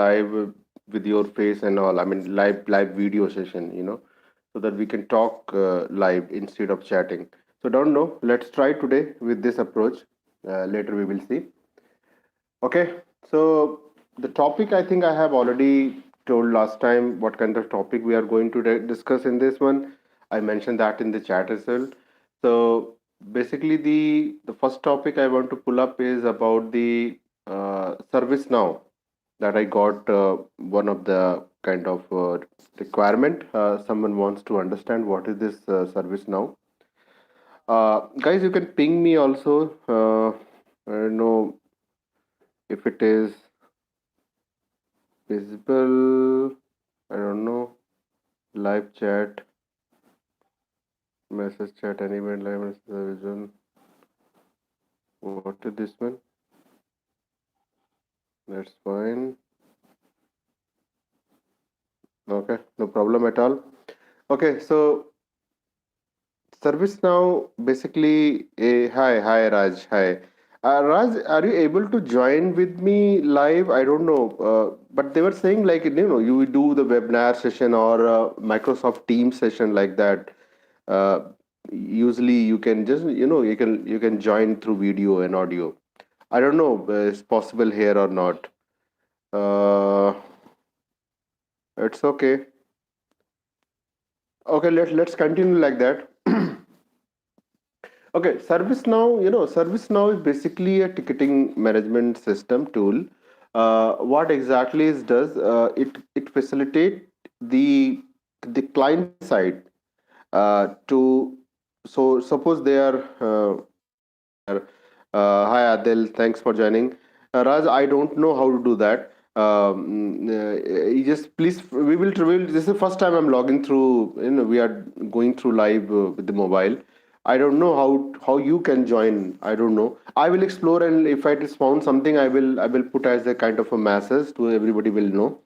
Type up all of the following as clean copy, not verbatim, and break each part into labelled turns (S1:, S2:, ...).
S1: live with your face and all. I mean, live video session, so that we can talk live instead of chatting. So don't know. Let's try today with this approach. Later we will see. Okay. So the topic, I think I have already told last time what kind of topic we are going to discuss in this one. I mentioned that in the chat as well. So basically, the first topic I want to pull up is about the service now that I got one of the kind of requirement. Someone wants to understand what is this service now. Guys, you can ping me also. I don't know if it is visible. I don't know. Live chat, message chat, any event, live message vision. What is this one? That's fine. Okay, no problem at all. Okay, so service now basically. Hi Raj. Hi. Raj, are you able to join with me live? I don't know, but they were saying like you do the webinar session or Microsoft Teams session like that. Uh, Usually you can just you can join through video and audio. I don't know it's possible here or not. Uh, it's okay. Okay, let's continue like that. Okay, ServiceNow, ServiceNow is basically a ticketing management system tool. What exactly it does, it facilitate the client side to, so suppose they are hi Adil, thanks for joining. Raj, I don't know how to do that. You just please, this is the first time I'm logging through, we are going through live with the mobile. I don't know how you can join. I don't know. I will explore, and if I just found something, I will put as a kind of a message to everybody will know.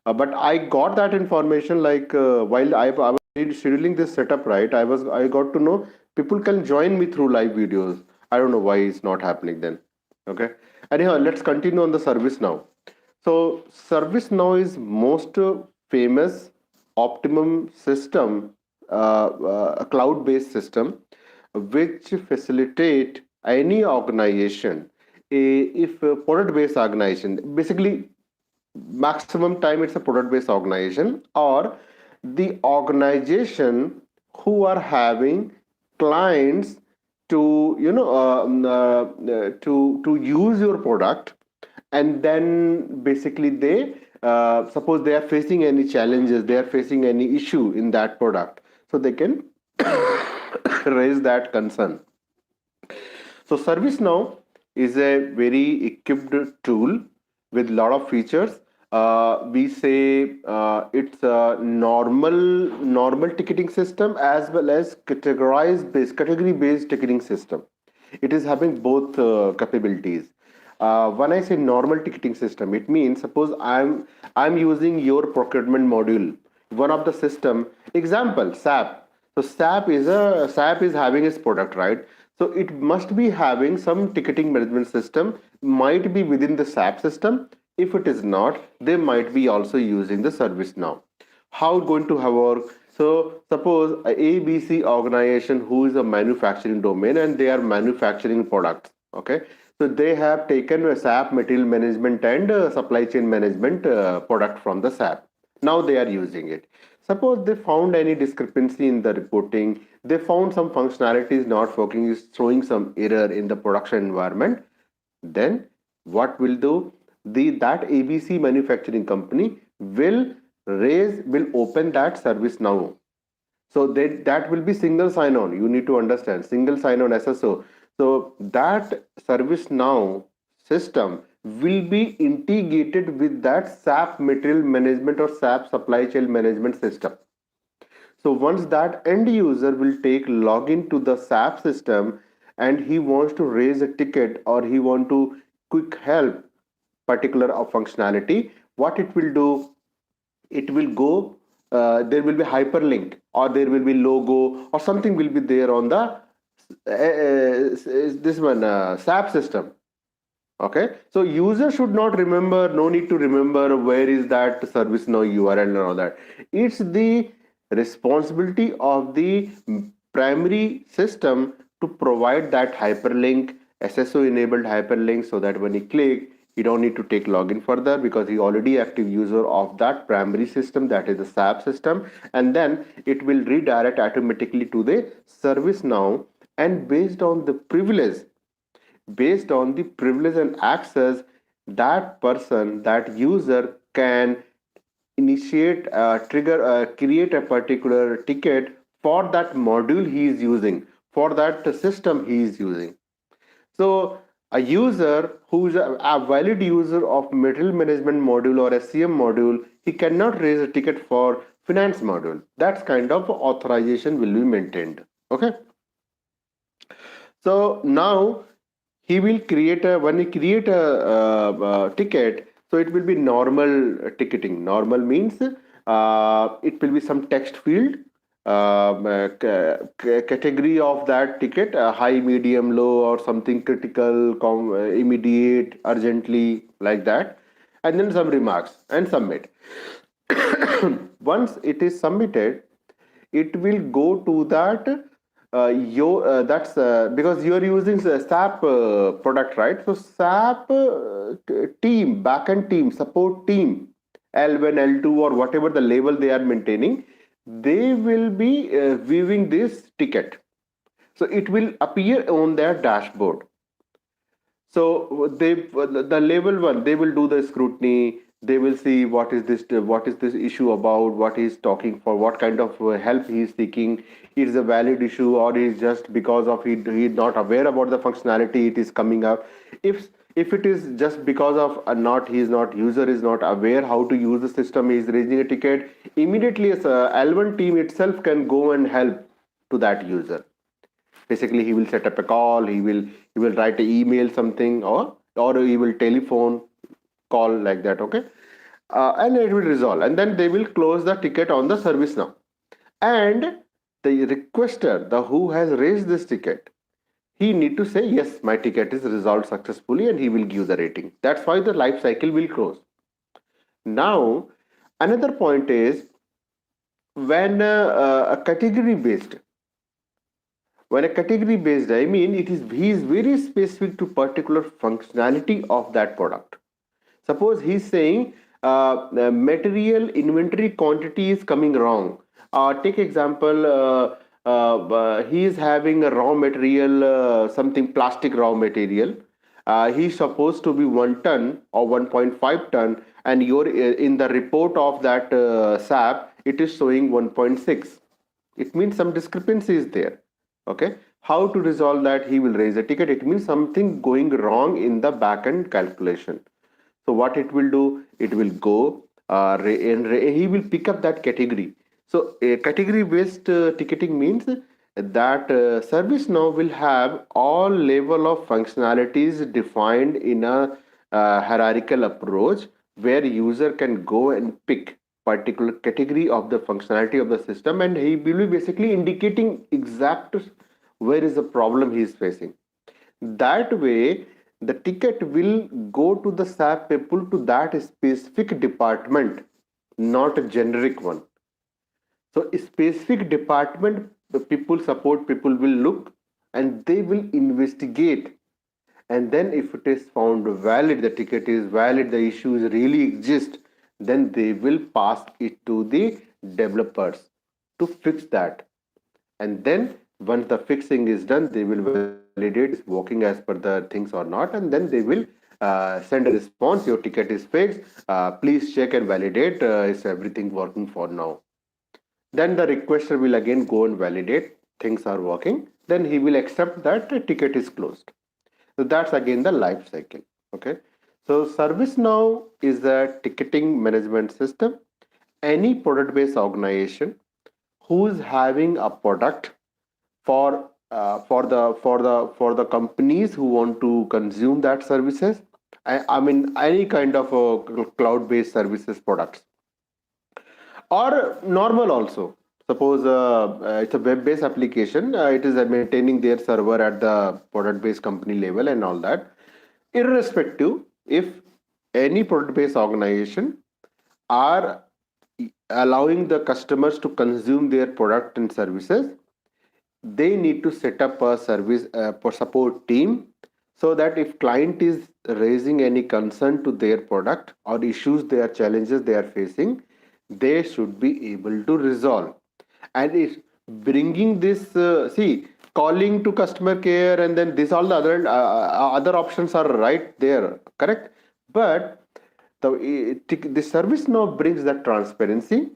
S1: But I got that information like while I was scheduling this setup, right? I got to know people can join me through live videos. I don't know why it's not happening then. Okay. Anyhow, let's continue on the service now. So service now is most famous optimum system, a cloud-based system, which facilitate any organization, if a product-based organization, basically maximum time it's a product based organization, or the organization who are having clients to to use your product, and then basically they suppose they are facing any challenges, they are facing any issue in that product, so they can raise that concern. So ServiceNow is a very equipped tool with a lot of features. We say it's a normal ticketing system as well as category based ticketing system. It is having both capabilities. When I say normal ticketing system, it means suppose I'm using your procurement module, one of the system example SAP. So SAP is having its product, right? So it must be having some ticketing management system, might be within the SAP system. If it is not, they might be also using the service now. How going to have work? So suppose a ABC organization who is a manufacturing domain and they are manufacturing products. Okay, so they have taken a SAP material management and supply chain management product from the SAP. Now they are using it. Suppose they found any discrepancy in the reporting, they found some functionality is not working, is throwing some error in the production environment. Then what will do? That ABC manufacturing company will open that service now. So that will be single sign-on. You need to understand single sign-on SSO. So that service now system will be integrated with that SAP material management or SAP supply chain management system. So once that end user will take login to the SAP system and he wants to raise a ticket or he want to quick help particular functionality, what it will do, it will go, there will be hyperlink or there will be logo or something will be there on the this one SAP system. Okay, so user should not remember, no need to remember where is that service now URL and all that. It's the responsibility of the primary system to provide that hyperlink, SSO enabled hyperlink, so that when he click, he don't need to take login further because he already active user of that primary system, that is the SAP system, and then it will redirect automatically to the service now, and based on the privilege and access, that person, that user can initiate, trigger, create a particular ticket for that module he is using, for that system he is using. So a user who is a valid user of material management module or SCM module, he cannot raise a ticket for finance module. That kind of authorization will be maintained. Okay. So now he will create a, when he create a ticket, so it will be normal ticketing. Normal means it will be some text field, category of that ticket, high, medium, low, or something critical, immediate, urgently, like that, and then some remarks and submit. Once it is submitted, it will go to that your that's because you are using SAP product, right? So SAP team, backend team, support team, L1, L2, or whatever the label they are maintaining, they will be viewing this ticket. So it will appear on their dashboard. So the level one, they will do the scrutiny. They will see what is this issue about, what he's talking for, what kind of help he is seeking. It is a valid issue, or is just because of he is not aware about the functionality it is coming up. If it is just because of not, he is not, user is not aware how to use the system, he is raising a ticket. Immediately, as a L1 team itself can go and help to that user. Basically, he will set up a call, he will write an email something, or he will telephone call, like that. Okay. And it will resolve, and then they will close the ticket on the service now. And the requester, the who has raised this ticket, he need to say yes, my ticket is resolved successfully, and he will give the rating. That's why the life cycle will close. Now another point is, when a category based, when a category based, I mean, it is he is very specific to particular functionality of that product. Suppose he's saying material inventory quantity is coming wrong. Take example, he is having a raw material, something plastic raw material. He's supposed to be 1 ton or 1.5 ton, and you're in the report of that SAP, it is showing 1.6. It means some discrepancy is there. Okay, how to resolve that? He will raise a ticket. It means something going wrong in the backend calculation. So what it will do, it will go and he will pick up that category. So a category based ticketing means that service now will have all level of functionalities defined in a hierarchical approach, where user can go and pick particular category of the functionality of the system, and he will be basically indicating exact where is the problem he is facing. That way, the ticket will go to the SAP people, to that specific department, not a generic one. So a specific department, the people, support people will look, and they will investigate, and then if it is found valid, the ticket is valid, the issues really exist, then they will pass it to the developers to fix that. And then once the fixing is done, they will validate is working as per the things or not, and then they will send a response, your ticket is fixed, please check and validate, is everything working for now. Then the requester will again go and validate things are working, then he will accept that the ticket is closed. So that's again the life cycle. Okay, so ServiceNow is a ticketing management system. Any product based organization who is having a product for the companies who want to consume that services, I mean any kind of cloud based services products, or normal also. Suppose it's a web based application, it is maintaining their server at the product based company level and all that. irrespective if any product based organization are allowing the customers to consume their product and services, they need to set up a service for support team, so that if client is raising any concern to their product or issues, their challenges they are facing, they should be able to resolve. And if bringing this see, calling to customer care and then this, all the other options are right there, correct, but the service now brings that transparency.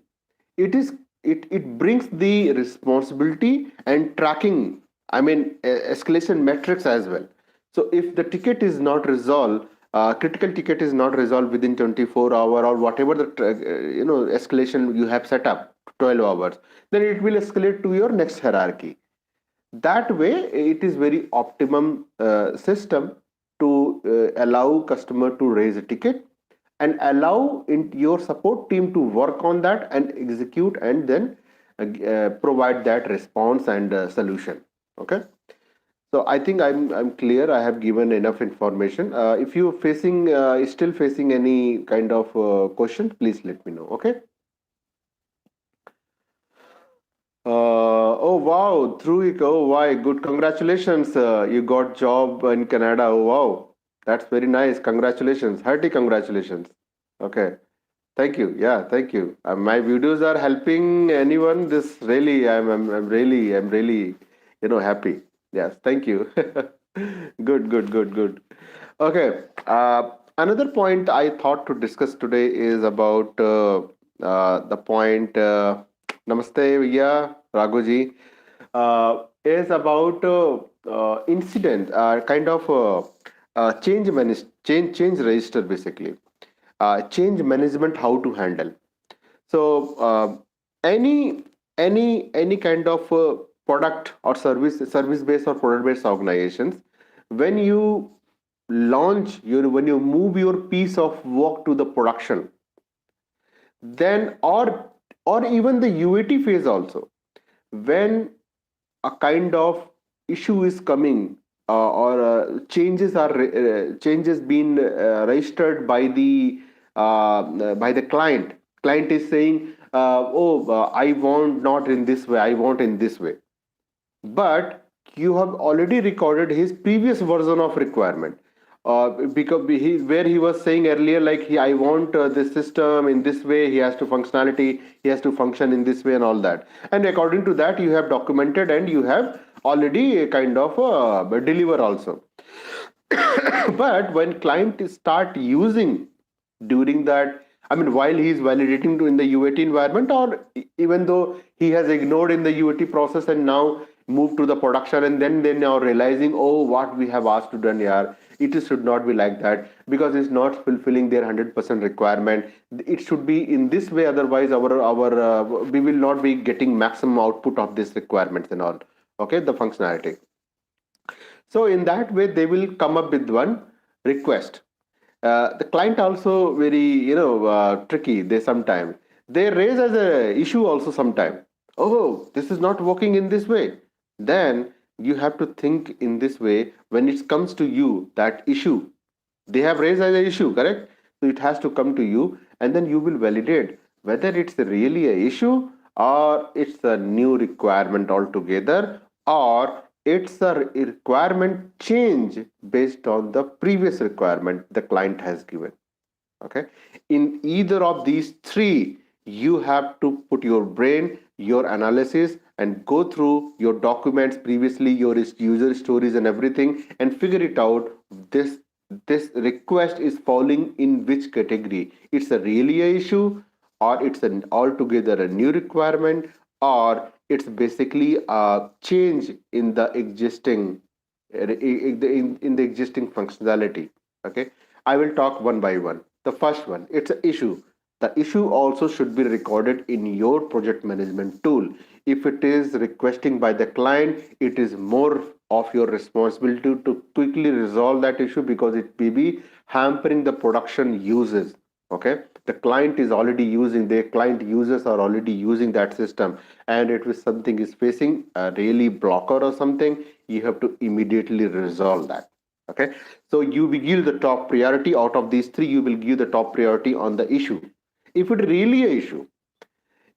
S1: It is, it brings the responsibility and tracking, I mean escalation metrics as well. So if the ticket is not resolved, critical ticket is not resolved within 24 hour or whatever the escalation you have set up, 12 hours, then it will escalate to your next hierarchy. That way it is very optimum system to allow customer to raise a ticket and allow in your support team to work on that and execute, and then provide that response and solution. Okay, so I think I'm clear, I have given enough information. If you facing still facing any kind of question, please let me know. Okay. Oh wow, through it. Oh why, good. Congratulations. You got job in Canada. Oh wow, that's very nice. Congratulations. Hearty congratulations. Okay. Thank you. Yeah, thank you. My videos are helping anyone. This really, I'm really, happy. Yes, thank you. Good, good, good, good. Okay. Another point I thought to discuss today is about the point. Namaste, Vijaya, Raghuji. Is about incident, kind of change register basically. Change management, how to handle. So any kind of product or service based or product based organizations, when you launch your, when you move your piece of work to the production, then or even the UAT phase also, when a kind of issue is coming, or changes being registered by the client. Client is saying, oh, I want not in this way, I want in this way, but you have already recorded his previous version of requirement, because where he was saying earlier, like I want this system in this way, he has to functionality, he has to function in this way and all that, and according to that you have documented and you have already a kind of deliver also. But when client start using during that, I mean while he is validating to in the UAT environment, or even though he has ignored in the UAT process and now moved to the production, and then they now realizing, oh, what we have asked to done here, it should not be like that, because it's not fulfilling their 100% requirement. It should be in this way, otherwise our we will not be getting maximum output of this requirements and all. Okay, the functionality. So in that way, they will come up with one request. The client also very tricky. They sometimes they raise as a issue also sometime. Oh, this is not working in this way. Then you have to think in this way when it comes to you, that issue they have raised as an issue, correct? So it has to come to you, and then you will validate whether it's really a issue, or it's a new requirement altogether, or it's a requirement change based on the previous requirement the client has given. Okay, in either of these three, you have to put your brain, your analysis, and go through your documents previously, your user stories and everything, and figure it out. This request is falling in which category? It's a really a issue, or it's an altogether a new requirement, or it's basically a change in the existing in the existing functionality. Okay, I will talk one by one. The first one, it's an issue. The issue also should be recorded in your project management tool. If it is requesting by the client, it is more of your responsibility to quickly resolve that issue, because it may be hampering the production uses. Okay, the client is already using, their client users are already using that system, and if something is facing a really blocker or something, you have to immediately resolve that. Okay, so you will give the top priority out of these three. You will give the top priority on the issue. If it really a issue,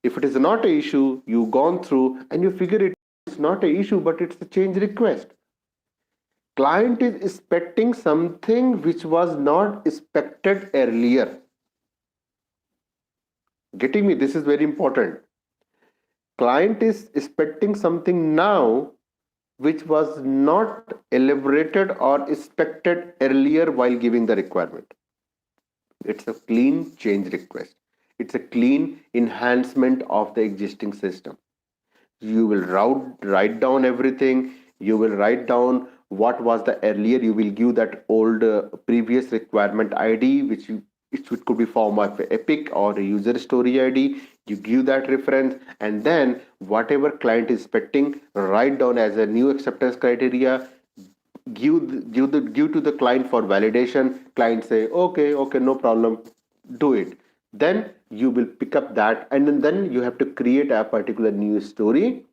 S1: if it is not a issue, you've gone through and you figure it's not a issue, but it's a change request. Client is expecting something which was not expected earlier. Getting me? This is very important. Client is expecting something now which was not elaborated or expected earlier while giving the requirement. It's a clean change request. It's a clean enhancement of the existing system. You will write down everything. You will write down what was the earlier. You will give that old previous requirement ID, which it could be form of epic or a user story ID. You give that reference, and then whatever client is expecting, write down as a new acceptance criteria. Give to the client for validation. Client say okay, no problem, do it. Then you will pick up that, and then you have to create a particular new story.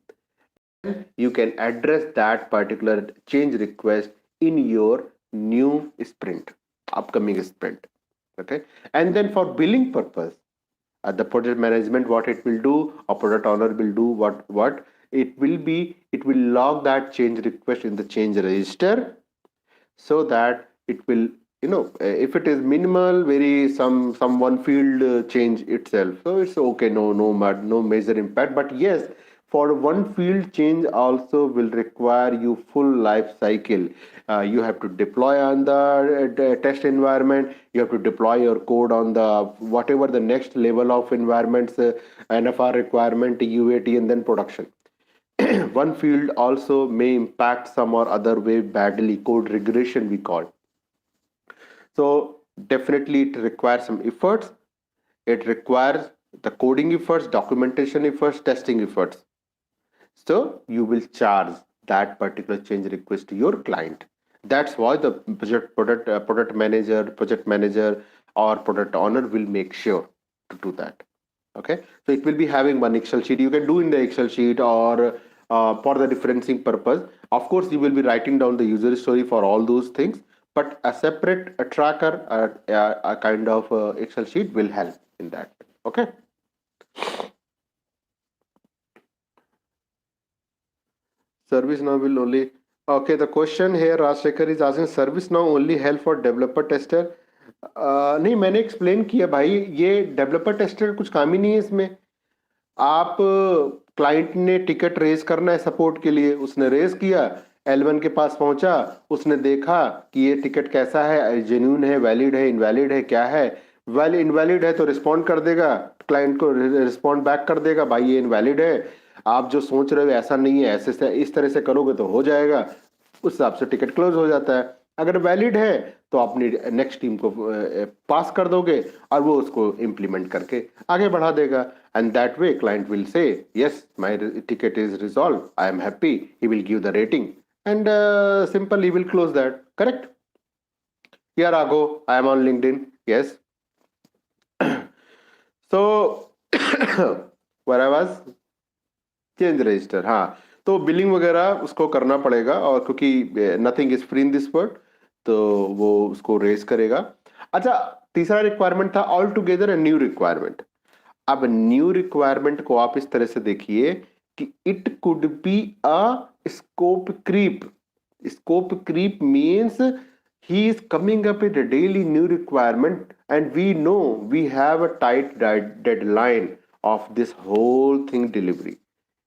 S1: You can address that particular change request in your new sprint, upcoming sprint. Okay, and then for billing purpose, the project management, what it will do, a product owner will do what it will be, it will log that change request in the change register, so that it will, if it is minimal, very some one field change itself, so it's okay, no major impact. But yes, for one field change also will require you full life cycle. You have to deploy on the test environment. You have to deploy your code on the whatever the next level of environments, NFR requirement, UAT, and then production. One field also may impact some or other way badly, code regression we call. So definitely it requires some efforts. It requires the coding efforts, documentation efforts, testing efforts. So you will charge that particular change request to your client. That's why the project manager or product owner will make sure to do that. Okay, so it will be having one Excel sheet. You can do in the Excel sheet, or for the differencing purpose. Of course, you will be writing down the user story for all those things, but a separate a tracker, a kind of Excel sheet will help in that. Okay. Service now will only. Okay, the question here, Rajshekhar is asking, service now only help for developer tester. नहीं, मैंने explain किया भाई, ये developer tester का कुछ काम ही नहीं है इसमें. आप क्लाइंट ने टिकट रेज करना है सपोर्ट के लिए, उसने रेज किया, L1 के पास पहुंचा, उसने देखा कि ये टिकट कैसा है, जेन्यून है, वैलिड है, इनवैलिड है, क्या है. वेल इनवैलिड है तो रिस्पॉन्ड कर देगा, क्लाइंट को रिस्पॉन्ड बैक कर देगा, भाई ये इनवैलिड है, आप जो सोच रहे हो ऐसा नहीं है, ऐसे से इस तरह से करोगे तो हो जाएगा. उस हिसाब से टिकट क्लोज हो जाता है. अगर वैलिड है तो अपनी नेक्स्ट टीम को पास कर दोगे और वो उसको इम्प्लीमेंट करके आगे बढ़ा देगा. And that way client will say yes my ticket is resolve, I am happy, he will give the rating, and simple he will close that. Correct. Year ago, I am on LinkedIn. Yes. So where I was, change register. हाँ, तो billing वगैरह उसको करना पड़ेगा, और क्योंकि nothing is free in this world, तो वो उसको रेज करेगा. अच्छा, तीसरा रिक्वायरमेंट था all together a new requirement. अब न्यू रिक्वायरमेंट को आप इस तरह से देखिए कि it could be a scope creep. Scope creep means he is coming up with a daily new requirement, and we know we have a tight deadline of this whole thing delivery.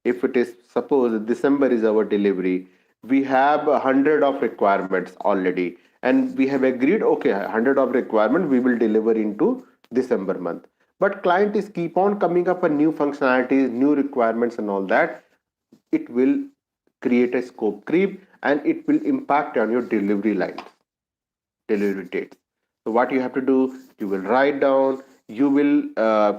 S1: If it is, suppose December is our delivery, we have 100 of requirements already, and we have agreed, okay, 100 of requirement we will deliver into December month. But client is keep on coming up with new functionalities, new requirements and all that. It will create a scope creep, and it will impact on your delivery lines, delivery dates. So what you have to do, you will write down, you will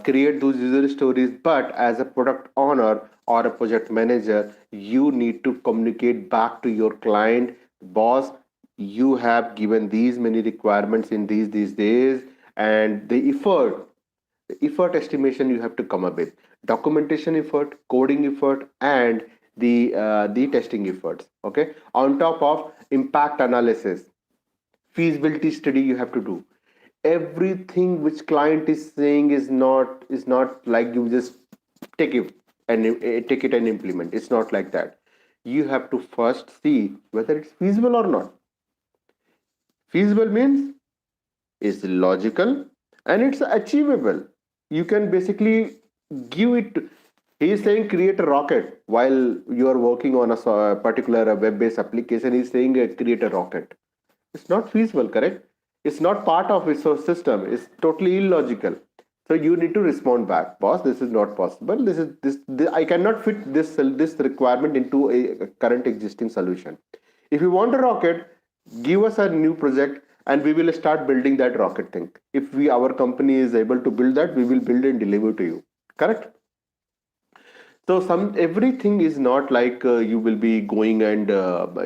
S1: create those user stories, but as a product owner or a project manager, you need to communicate back to your client, boss, you have given these many requirements in these days, and the effort estimation you have to come up with, documentation effort, coding effort, and the testing efforts. Okay, on top of impact analysis. feasibility study you have to do. Everything which client is saying is not like you just take it and implement. It's not like that. You have to first see whether it's feasible or not. Feasible means is logical and it's achievable. You can basically give it. He is saying create a rocket while you are working on a particular web-based application. He's saying create a rocket. It's not feasible, correct? It's not part of resource system. It's totally illogical. So you need to respond back, boss. This is not possible. This I cannot fit this requirement into a current existing solution. If you want a rocket, give us a new project and we will start building that rocket thing. If our company is able to build that, we will build and deliver to you. Correct? So everything is not like you will be going and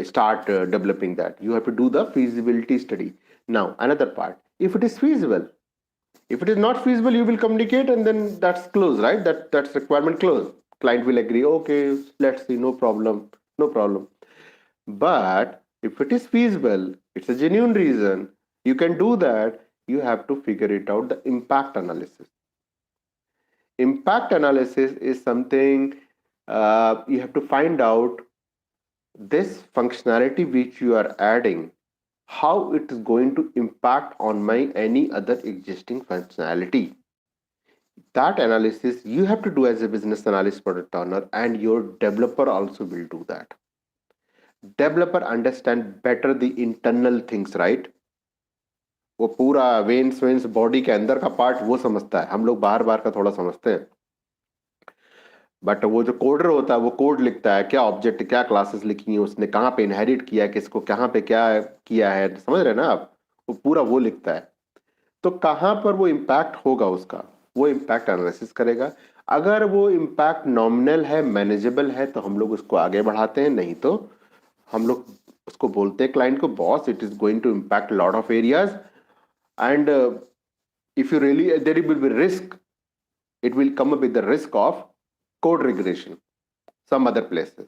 S1: start developing that. You have to do the feasibility study. Now another part, if it is feasible, if it is not feasible, you will communicate and then that's closed, right? That's requirement closed. Client will agree, okay, let's see, no problem, no problem. But if it is feasible, it's a genuine reason, you can do that. You have to figure it out, the impact analysis. Impact analysis is something you have to find out this functionality which you are adding, how it is going to impact on my any other existing functionality. That analysis you have to do as a business analyst, product owner, and your developer also will do that. Developer understand better the internal things, right? वो पूरा veins veins body के अंदर का part वो समझता है, हम लोग बाहर बाहर का थोड़ा समझते हैं. बट वो जो कोडर होता है वो कोड लिखता है, क्या ऑब्जेक्ट क्या क्लासेस लिखी हैं उसने, कहाँ पे इनहेरिट किया है, किसको कहाँ पे क्या किया है, समझ रहे हैं ना आप? वो पूरा वो लिखता है. तो कहाँ पर वो इम्पैक्ट होगा उसका, वो इम्पैक्ट एनालिसिस करेगा. अगर वो इम्पैक्ट नॉमिनल है, मैनेजेबल है, तो हम लोग उसको आगे बढ़ाते हैं. नहीं तो हम लोग उसको बोलते हैं क्लाइंट को, boss it is going to impact lot of areas and if you really there will be risk, it will come up with the risk of code regression some other places.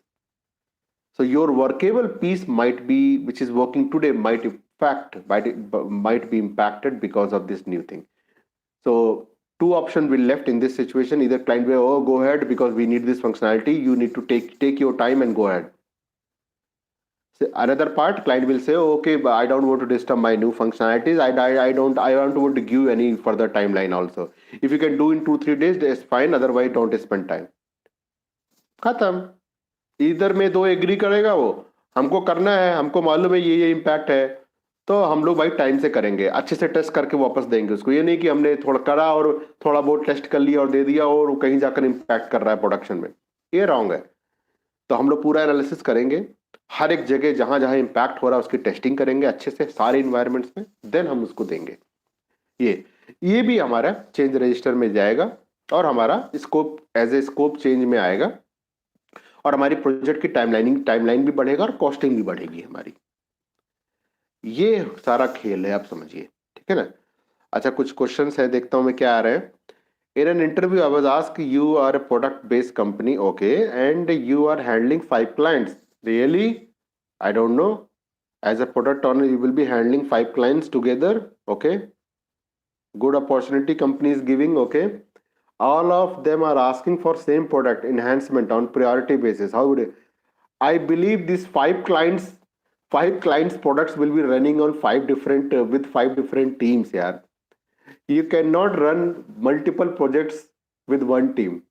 S1: So your workable piece might be, which is working today, might be impacted because of this new thing. So two options will left in this situation. Either client will, oh, go ahead because we need this functionality, you need to take your time and go ahead. Another part, client will say, okay, but I don't want to disturb my new functionalities. I don't want to give any further timeline also. If you can do in 2-3 days, that's fine. Otherwise, don't spend time. खत्म. इधर में दो agree करेगा, वो हमको करना है, हमको मालूम है ये इम्पैक्ट है, तो हम लोग भाई टाइम से करेंगे, अच्छे से टेस्ट करके वापस देंगे उसको. ये नहीं कि हमने थोड़ा करा और थोड़ा बहुत टेस्ट कर लिया और दे दिया और वो कहीं जाकर इम्पैक्ट कर रहा है प्रोडक्शन में. ये रॉन्ग है. तो हम लोग पूरा एनालिसिस करेंगे, हर एक जगह जहां जहां इंपैक्ट हो रहा है उसकी टेस्टिंग करेंगे अच्छे से सारे इन्वायरमेंट्स में, देन हम उसको देंगे. ये भी हमारा चेंज रजिस्टर में जाएगा और हमारा scope as a scope change में आएगा और हमारी प्रोजेक्ट की टाइमलाइन भी बढ़ेगा और कॉस्टिंग भी बढ़ेगी हमारी. ये सारा खेल है, आप समझिए. ठीक है ना? अच्छा, कुछ क्वेश्चंस है, देखता हूं मैं क्या आ रहे हैं. In an interview, I was asked, you are a product-based company, okay, and you are handling 5 clients. Really? I don't know. As a product owner, you will be handling 5 clients together, okay? Good opportunity company is giving, okay? All of them are asking for same product enhancement on priority basis. How would it? I believe these 5 clients products will be running on 5 different with 5 different teams, yeah. You cannot run multiple projects with one team.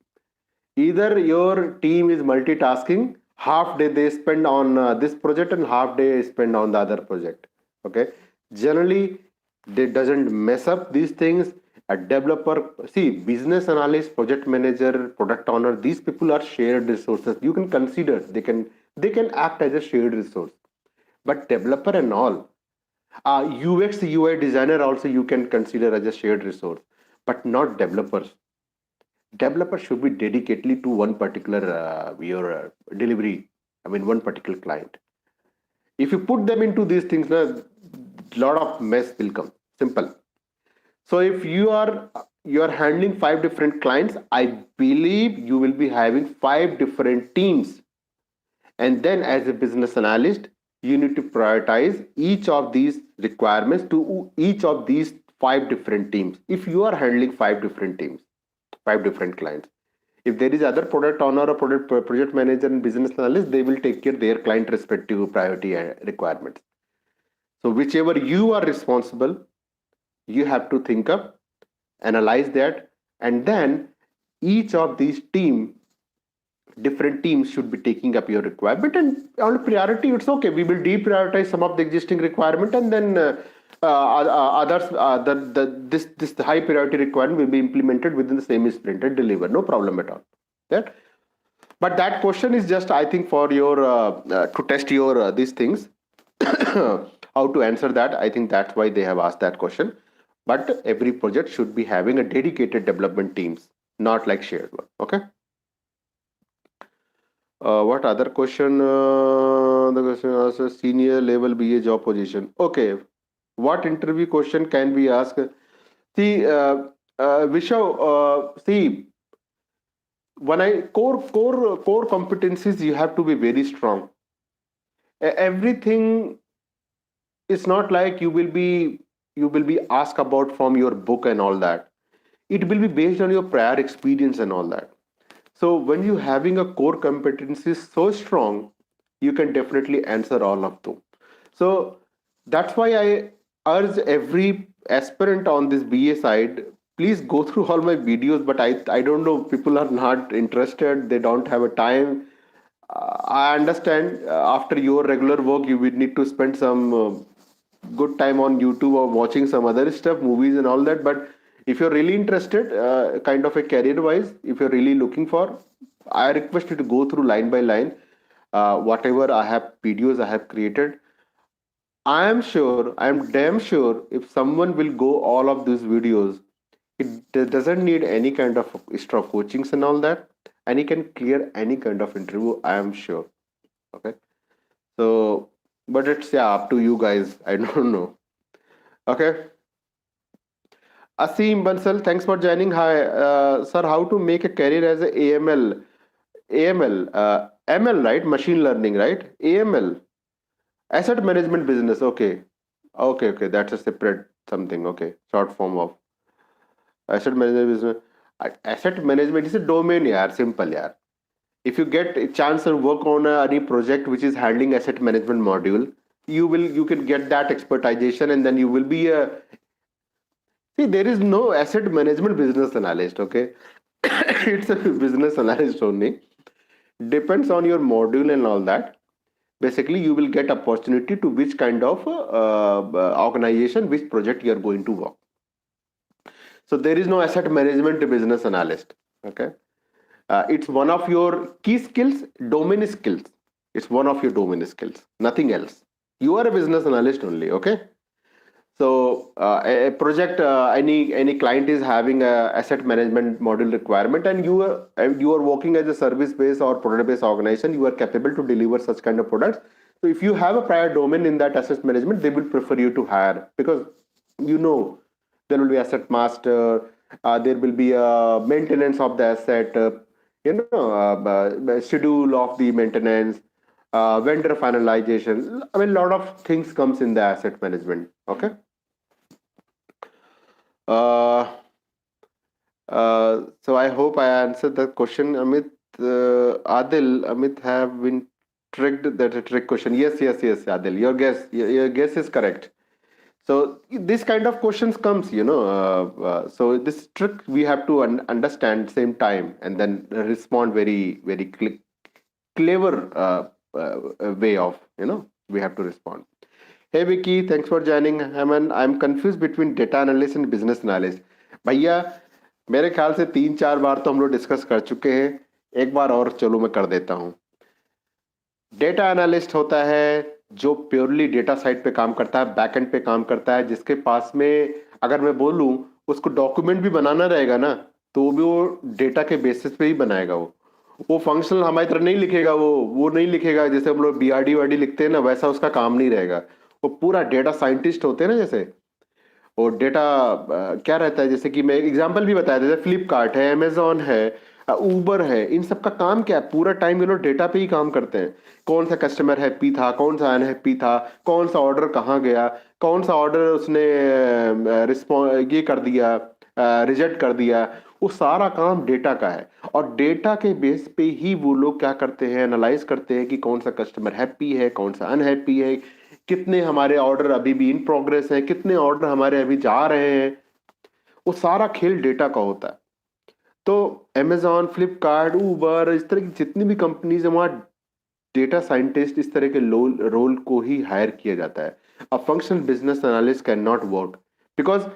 S1: Either your team is multitasking, half day they spend on this project and half day spend on the other project. Okay, generally they doesn't mess up these things. A developer, see, business analyst, project manager, product owner, these people are shared resources. You can consider they can act as a shared resource. But developer and all, UX UI designer also you can consider as a shared resource, but not developers. Developers should be dedicatedly to one particular your delivery, I mean one particular client. If you put them into these things, a lot of mess will come. Simple. So if you are handling 5 different clients, I believe you will be having 5 different teams. And then as a business analyst, you need to prioritize each of these requirements to each of these 5 different teams. If you are handling 5 different teams, 5 different clients, if there is other product owner or project manager and business analyst, they will take care their client respective priority requirements. So whichever you are responsible, you have to think up, analyze that, and then each of these different teams should be taking up your requirement. And on priority, it's okay, we will deprioritize some of the existing requirement, and then others, this high priority requirement will be implemented within the same sprint and deliver, no problem at all. That, but that question is just, I think, for your to test your these things. How to answer that, I think that's why they have asked that question. But every project should be having a dedicated development teams, not like shared one. Okay. What other question? The question also senior level BA job position. Okay. What interview question can we ask? See, Vishav, see, when I core competencies, you have to be very strong. Everything is not like you will be asked about from your book and all that. It will be based on your prior experience and all that. So when you having a core competency so strong, you can definitely answer all of them. So that's why I urge every aspirant on this BA side, please go through all my videos. But I don't know, people are not interested. They don't have a time. I understand after your regular work, you will need to spend some good time on YouTube or watching some other stuff, movies and all that. But if you're really interested, kind of a career wise, if you're really looking for, I request you to go through line by line whatever I have videos I have created. I am sure, I am damn sure, if someone will go all of these videos, it doesn't need any kind of extra coachings and all that, and he can clear any kind of interview, I am sure. Okay. So, but it's, yeah, up to you guys. I don't know. Okay. Asim Bansal, thanks for joining. Hi, sir. How to make a career as a AML? AML, ML, right? Machine learning, right? AML, asset management business. Okay, okay. That's a separate something. Okay, short form of asset management business. Asset management is a domain, yaar. Simple, yaar. If you get a chance to work on any project which is handling asset management module, you can get that expertization, and then you will be a, see, there is no asset management business analyst. Okay. It's a business analyst only. Depends on your module and all that. Basically, you will get opportunity to which kind of organization, which project you are going to work. So there is no asset management business analyst. Okay. It's one of your key skills, domain skills. It's one of your domain skills, nothing else. You are a business analyst only. Okay. So a project, any client is having a asset management module requirement, and you are working as a service based or product based organization. You are capable to deliver such kind of products. So if you have a prior domain in that asset management, they will prefer you to hire, because there will be asset master, there will be a maintenance of the asset, schedule of the maintenance, vendor finalization. I mean, a lot of things comes in the asset management. Okay. Uh, so I hope I answered that question, Amit. Adil, Amit have been tricked. That's a trick question. Yes, Adil. Your guess is correct. So this kind of questions comes, so this trick we have to understand same time, and then respond very, very clever way of, we have to respond. Hey Vicky, thanks for joining. I'm confused between data analyst and business analyst. भैया, मेरे ख्याल से 3-4 बार तो हम लोग discuss कर चुके हैं. एक बार और चलो मैं कर देता हूँ. डेटा एनालिस्ट होता है जो प्योरली डेटा साइड पे काम करता है, बैकएंड पे काम करता है, जिसके पास में अगर मैं बोलूँ उसको डॉक्यूमेंट भी बनाना रहेगा ना, तो भी वो डेटा के बेसिस पे ही बनाएगा. वो फंक्शनल हमारी तरह नहीं लिखेगा, वो नहीं लिखेगा जैसे हम लोग BRD वाडी लिखते हैं ना, वैसा उसका काम नहीं रहेगा. वो पूरा डेटा साइंटिस्ट होते हैं ना, जैसे वो डेटा क्या रहता है, जैसे कि मैं एग्जांपल भी बताया था, फ्लिपकार्ट है, अमेजोन है, उबर है, इन सब का काम क्या है? पूरा टाइम ये लोग डेटा पे ही काम करते हैं। कौन सा कस्टमर हैप्पी था, कौन सा अनहैप्पी था, कौन सा ऑर्डर कहाँ गया, कौन सा ऑर्डर उसने रिस्पॉन्स ये कर दिया, रिजेक्ट कर दिया, वो सारा काम डेटा का है। और डेटा के बेस पे ही वो लोग क्या करते हैं, एनालाइज करते हैं कि कौन सा कस्टमर हैप्पी है, कौन सा अनहैप्पी है, कितने हमारे ऑर्डर अभी भी इन प्रोग्रेस है, कितने ऑर्डर हमारे अभी जा रहे हैं। वो सारा खेल डेटा का होता है। तो अमेजॉन, फ्लिपकार्ट, उबर, इस तरह की जितनी भी कंपनीज है, वहाँ डेटा साइंटिस्ट इस तरह के रोल को ही हायर किया जाता है। A functional business analyst can not work because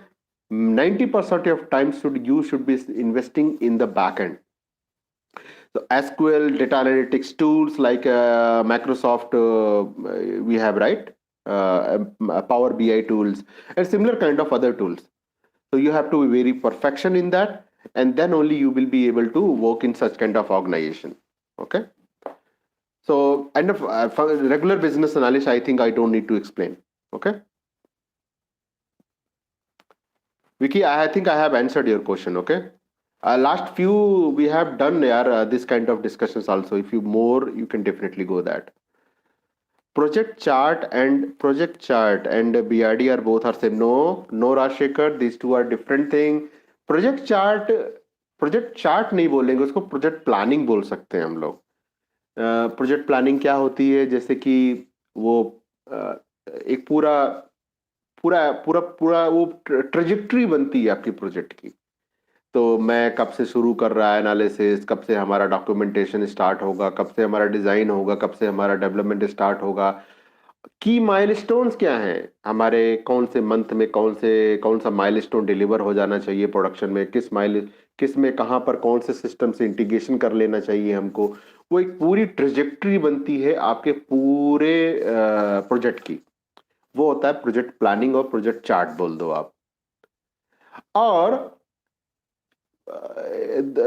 S1: 90% of time should be investing in the back end. So SQL, data analytics tools like Microsoft, we have, right, Power BI tools and similar kind of other tools. So you have to be very perfection in that, and then only you will be able to work in such kind of organization. Okay. So and regular business analyst, I think I don't need to explain. Okay. Vicky, I think I have answered your question. Okay. Last few we have done this kind of discussions also. If you more, you can definitely go that. Project chart and BRD are both are same. No, no, Rashekar, these two are different thing. Project chart, project chart नहीं बोलेंगे उसको, project planning बोल सकते हैं हम लोग। Project planning क्या होती है, जैसे कि वो एक पूरा पूरा पूरा पूरा वो ट्रेजेक्ट्री बनती है आपकी प्रोजेक्ट की। तो मैं कब से शुरू कर रहा है एनालिसिस, कब से हमारा डॉक्यूमेंटेशन स्टार्ट होगा, कब से हमारा डिजाइन होगा, कब से हमारा डेवलपमेंट स्टार्ट होगा, की माइलस्टोन्स क्या हैं हमारे, कौन से मंथ में कौन सा माइलस्टोन डिलीवर हो जाना चाहिए प्रोडक्शन में, किस में कहाँ पर कौन से सिस्टम से इंटीग्रेशन कर लेना चाहिए हमको। वो एक पूरी ट्रेजेक्ट्री बनती है आपके पूरे प्रोजेक्ट की। वो होता है प्रोजेक्ट प्लानिंग, और प्रोजेक्ट चार्ट बोल दो आप। और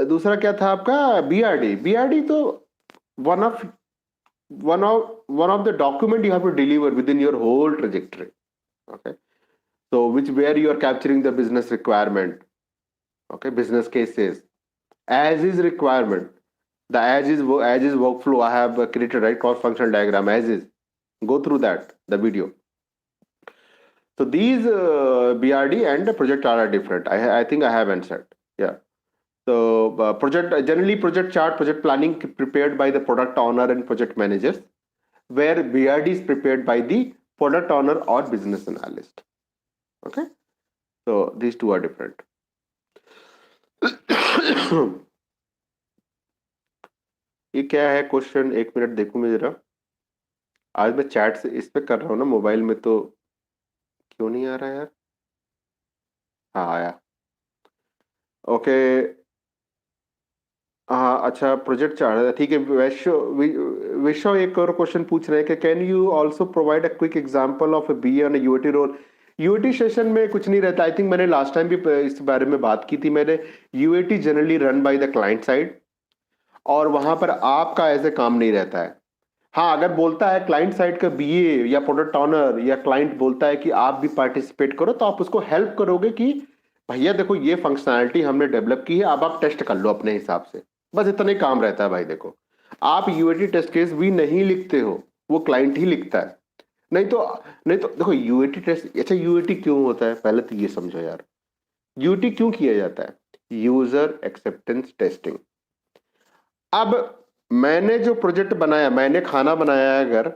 S1: दूसरा क्या था आपका, बीआरडी। बीआरडी तो one of the document you have to deliver within your whole trajectory. Okay, so which where you are capturing the business requirement, okay, business cases, as is requirement, the as is workflow I have created, right, cross functional diagram as is, go through that the video. So these BRD and the project chart are different. I think I have answered. Yeah. So project chart, project planning prepared by the product owner and project managers, where BRD is prepared by the product owner or business analyst. Okay, so these two are different. ये क्या है question, एक minute देखूं मैं जरा। आज मैं chat से इस पे कर रहा हूँ ना, मोबाइल में तो क्यों नहीं आ रहा यार। हाँ आया, ओके। हाँ अच्छा, प्रोजेक्ट चार्ट है, ठीक है। विश्व एक और क्वेश्चन पूछ रहे हैं कि can you also provide a quick example of B on UAT role. UAT session में कुछ नहीं रहता। आई थिंक मैंने लास्ट टाइम भी इस बारे में बात की थी। मैंने UAT generally run by the client side, और वहां पर आपका ऐसे काम नहीं रहता है। हाँ, अगर बोलता है क्लाइंट साइड का बीए या प्रोडक्ट ऑनर या क्लाइंट बोलता है कि आप भी पार्टिसिपेट करो, तो आप उसको हेल्प करोगे कि भैया देखो ये फंक्शनैलिटी हमने डेवलप की है, अब आप टेस्ट कर लो अपने हिसाब से। बस इतना ही काम रहता है भाई। देखो, आप यूएटी टेस्ट केस भी नहीं लिखते हो, वो क्लाइंट ही लिखता है। नहीं तो देखो यूएटी टेस्ट, अच्छा यूएटी क्यों होता है पहले तो ये समझो यार। यूएटी क्यों किया जाता है? User acceptance testing. अब मैंने जो प्रोजेक्ट बनाया, मैंने खाना बनाया है अगर,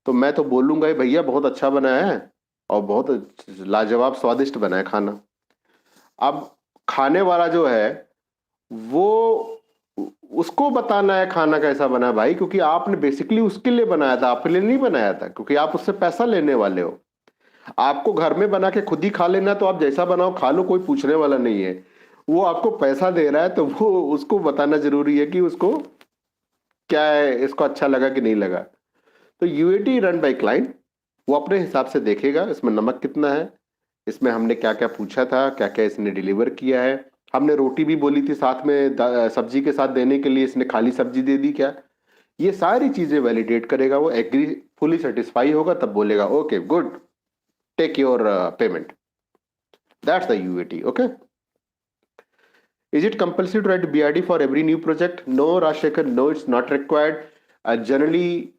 S1: तो मैं तो बोलूंगा भैया बहुत अच्छा बनाया है और बहुत लाजवाब स्वादिष्ट बना है खाना। अब खाने वाला जो है वो, उसको बताना है खाना कैसा बना है भाई, क्योंकि आपने बेसिकली उसके लिए बनाया था, आपके लिए नहीं बनाया था, क्योंकि आप उससे पैसा लेने वाले हो। आपको घर में बना के खुद ही खा लेना, तो आप जैसा बनाओ खा लो, कोई पूछने वाला नहीं है। वो आपको पैसा दे रहा है, तो वो उसको बताना जरूरी है कि उसको क्या है, इसको अच्छा लगा कि नहीं लगा। तो यूएटी रन बाय क्लाइंट, वो अपने हिसाब से देखेगा इसमें नमक कितना है, इसमें हमने क्या क्या पूछा था, क्या क्या इसने डिलीवर किया है, हमने रोटी भी बोली थी साथ में सब्जी के साथ देने के लिए, इसने खाली सब्जी दे दी क्या। ये सारी चीजें वैलिडेट करेगा। वो एग्री, फुली सेटिस्फाई होगा, तब बोलेगा okay good, take your payment. That's the UAT. Okay, Is it compulsory to write BRD for every new project? No, Rashekar, no, it's not required. Generally,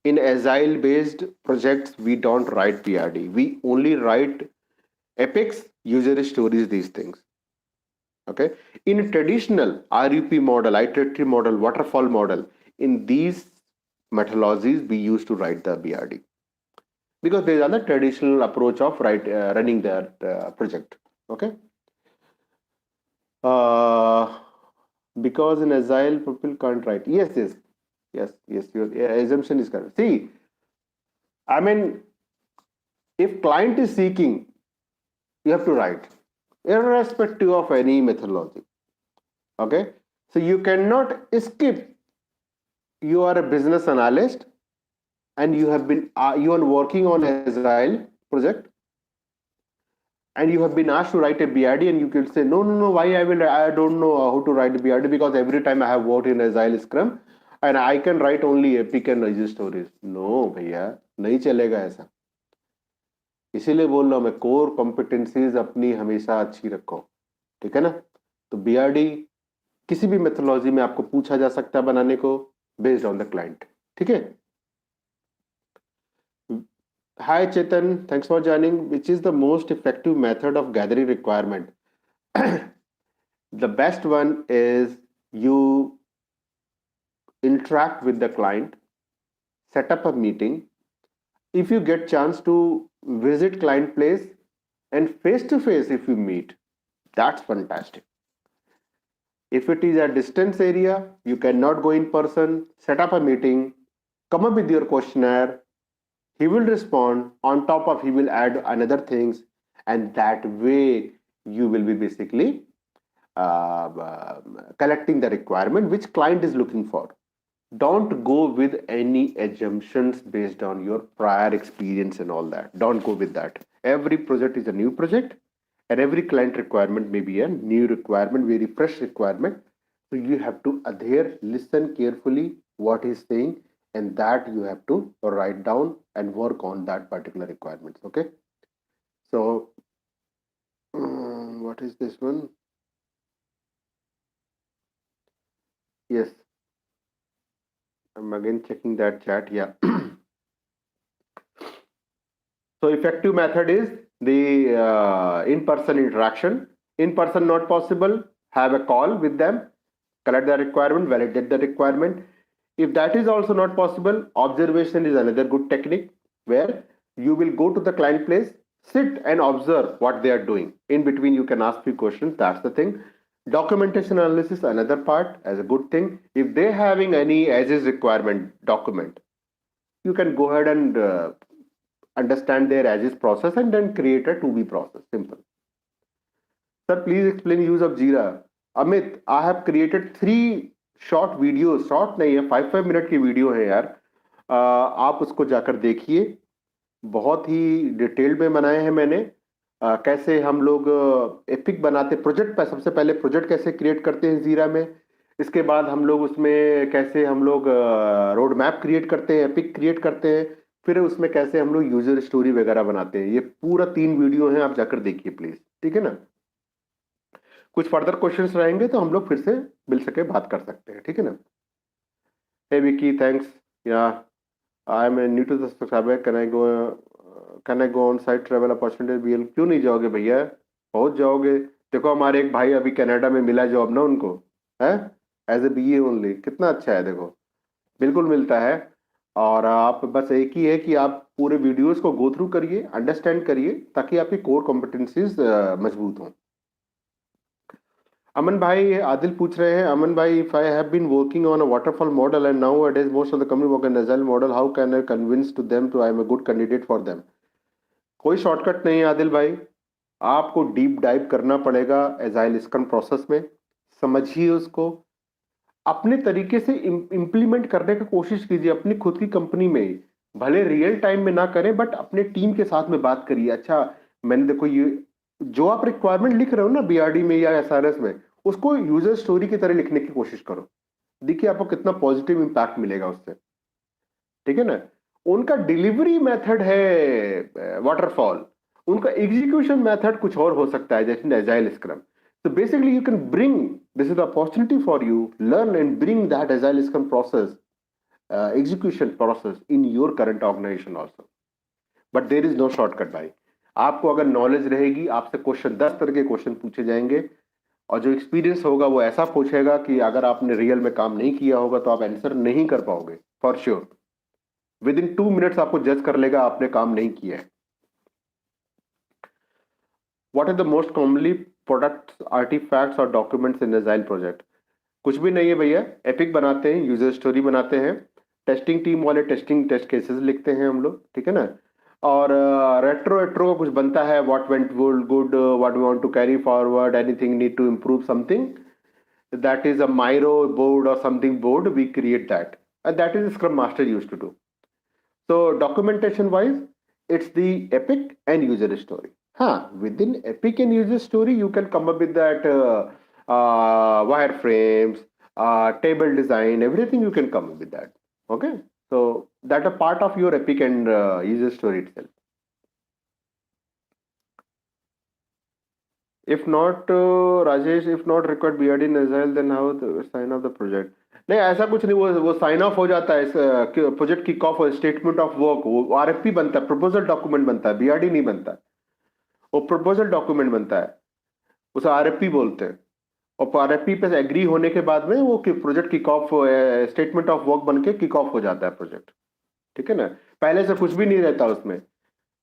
S1: in agile based projects, we don't write BRD. We only write epics, user stories, these things. Okay. In a traditional RUP model, iterative model, waterfall model, in these methodologies, we used to write the BRD because these are the traditional approach of running their project. Okay. Uh, because in agile people can't write. Yes. Your assumption is correct. See, I mean, if client is seeking, you have to write, irrespective of any methodology. Okay, so you cannot skip. You are a business analyst, and you are working on agile project, and you have been asked to write a BRD, and you can say, no, why I don't know how to write a BRD because every time I have worked in agile scrum and I can write only epic and user stories. No भैया, नहीं चलेगा ऐसा. इसीलिए बोल रहा हूं मैं, core competencies अपनी हमेशा अच्छी रखो. ठीक है ना. तो बीआरडी किसी भी मेथोलॉजी में आपको पूछा जा सकता है बनाने को, बेस्ड ऑन द क्लाइंट. ठीक है. Hi Chetan, thanks for joining. Which is the most effective method of gathering requirement? The best one is you interact with the client, set up a meeting. If you get chance to visit client place and face to face, if you meet, that's fantastic. If it is a distance area, you cannot go in person, set up a meeting, come up with your questionnaire. He will respond. On top of, he will add another things, and that way you will be basically collecting the requirement which client is looking for. Don't go with any assumptions based on your prior experience and all that. Don't go with that. Every project is a new project, and every client requirement may be a new requirement, very fresh requirement. So you have to adhere, listen carefully what he's saying, and that you have to write down and work on that particular requirements. Okay. So what is this one? Yes, I'm again checking that chat. Yeah. So effective method is the in-person interaction. In person not possible, have a call with them, collect the requirement, validate the requirement. If that is also not possible, observation is another good technique where you will go to the client place, sit and observe what they are doing. In between, you can ask few questions. That's the thing. Documentation analysis, another part as a good thing. If they having any as is requirement document, you can go ahead and understand their as is process and then create a to be process. Simple. Sir, please explain use of Jira. Amit, I have created 3 short video, short नहीं है, 5 minute की video है यार. आप उसको जाकर देखिए. बहुत ही डिटेल्ड में बनाए हैं मैंने. कैसे हम लोग एपिक बनाते प्रोजेक्ट पर, सबसे पहले प्रोजेक्ट कैसे क्रिएट करते हैं जीरा में. इसके बाद हम लोग उसमें कैसे हम लोग रोड मैप क्रिएट करते हैं, एपिक क्रिएट करते हैं, फिर उसमें कैसे हम लोग यूजर स्टोरी वगैरह बनाते हैं. ये पूरा 3 वीडियो है, आप जाकर देखिए प्लीज. ठीक है ना. कुछ फर्दर क्वेश्चंस रहेंगे तो हम लोग फिर से मिल सके बात कर सकते हैं. ठीक है ना. Hey Vicky, thanks. Yeah I am new to the subscriber. Can I go on site travel opportunity BL? क्यों नहीं जाओगे भैया, पहुंच जाओगे. देखो हमारे एक भाई अभी कनाडा में मिला जॉब ना उनको, है एज ए बीए ओनली. कितना अच्छा है देखो, बिल्कुल मिलता है. और आप बस एक ही है कि आप पूरे वीडियोस को गो थ्रू करिए, अंडरस्टैंड करिए, ताकि आपकी कोर कॉम्पिटेंसीज मजबूत हों. अमन भाई, आदिल पूछ रहे हैं, अमन भाई, if I have been working on a waterfall model and nowadays most of the company work in agile model, how can I convince to them to I am a good candidate for them? कोई shortcut नहीं है आदिल भाई. आपको deep dive करना पड़ेगा agile scrum process में. समझिए उसको, अपने तरीके से इम्प्लीमेंट करने की कोशिश कीजिए अपनी खुद की कंपनी में. भले रियल टाइम में ना करें, बट अपने टीम के साथ में बात करिए. अच्छा, मैंने देखो ये जो आप रिक्वायरमेंट लिख रहे हो ना बीआरडी में या एसआरएस में, उसको यूजर स्टोरी की तरह लिखने की कोशिश करो. देखिए आपको कितना पॉजिटिव इंपैक्ट मिलेगा उससे. ठीक है ना. उनका डिलीवरी मेथड है वाटरफॉल, उनका एग्जीक्यूशन मेथड कुछ और हो सकता है, जैसे agile scrum. So basically, you can bring, this is the opportunity for you, learn and bring that agile scrum process, execution process in your current organization also. But there is no shortcut भाई. आपको अगर knowledge रहेगी, आपसे question 10 तरह के question पूछे जाएंगे, और जो एक्सपीरियंस होगा वो ऐसा पूछेगा कि अगर आपने रियल में काम नहीं किया होगा तो आप आंसर नहीं कर पाओगे for sure. Within 2 minutes आपको जज कर लेगा आपने काम नहीं किया है. What are the most commonly products, artifacts और डॉक्यूमेंट्स इन एजाइल प्रोजेक्ट? कुछ भी नहीं है भैया. एपिक बनाते हैं, यूजर स्टोरी बनाते हैं, टेस्टिंग टीम वाले टेस्टिंग टेस्ट केसेस लिखते हैं हम लोग, ठीक है ना. और रेट्रो रेट्रो का कुछ बनता है, what went good, what we want to carry forward, anything need to improve something, that is a Miro board or something board, we create that, and that is Scrum Master used to do. So documentation wise, it's the epic and user story. Within epic and user story, you can come up with that wireframes, table design, everything you can come up with that. Okay, so that a part of your epic and user story itself. If not, Rajesh, if not required BRD in Agile, then how the sign off the project? नहीं, ऐसा कुछ नहीं. वो sign of हो जाता है, project kick off, statement of work, वो RFP बनता है, प्रपोजल डॉक्यूमेंट बनता है, बीआरडी नहीं बनता. वो प्रपोजल डॉक्यूमेंट बनता है, उसे आरएफपी बोलते हैं. और आरएफपी पे एग्री होने के बाद में वो project kick off, statement of work बन के किक ऑफ हो जाता है प्रोजेक्ट, ठीक है ना. पहले से कुछ भी नहीं रहता उसमें.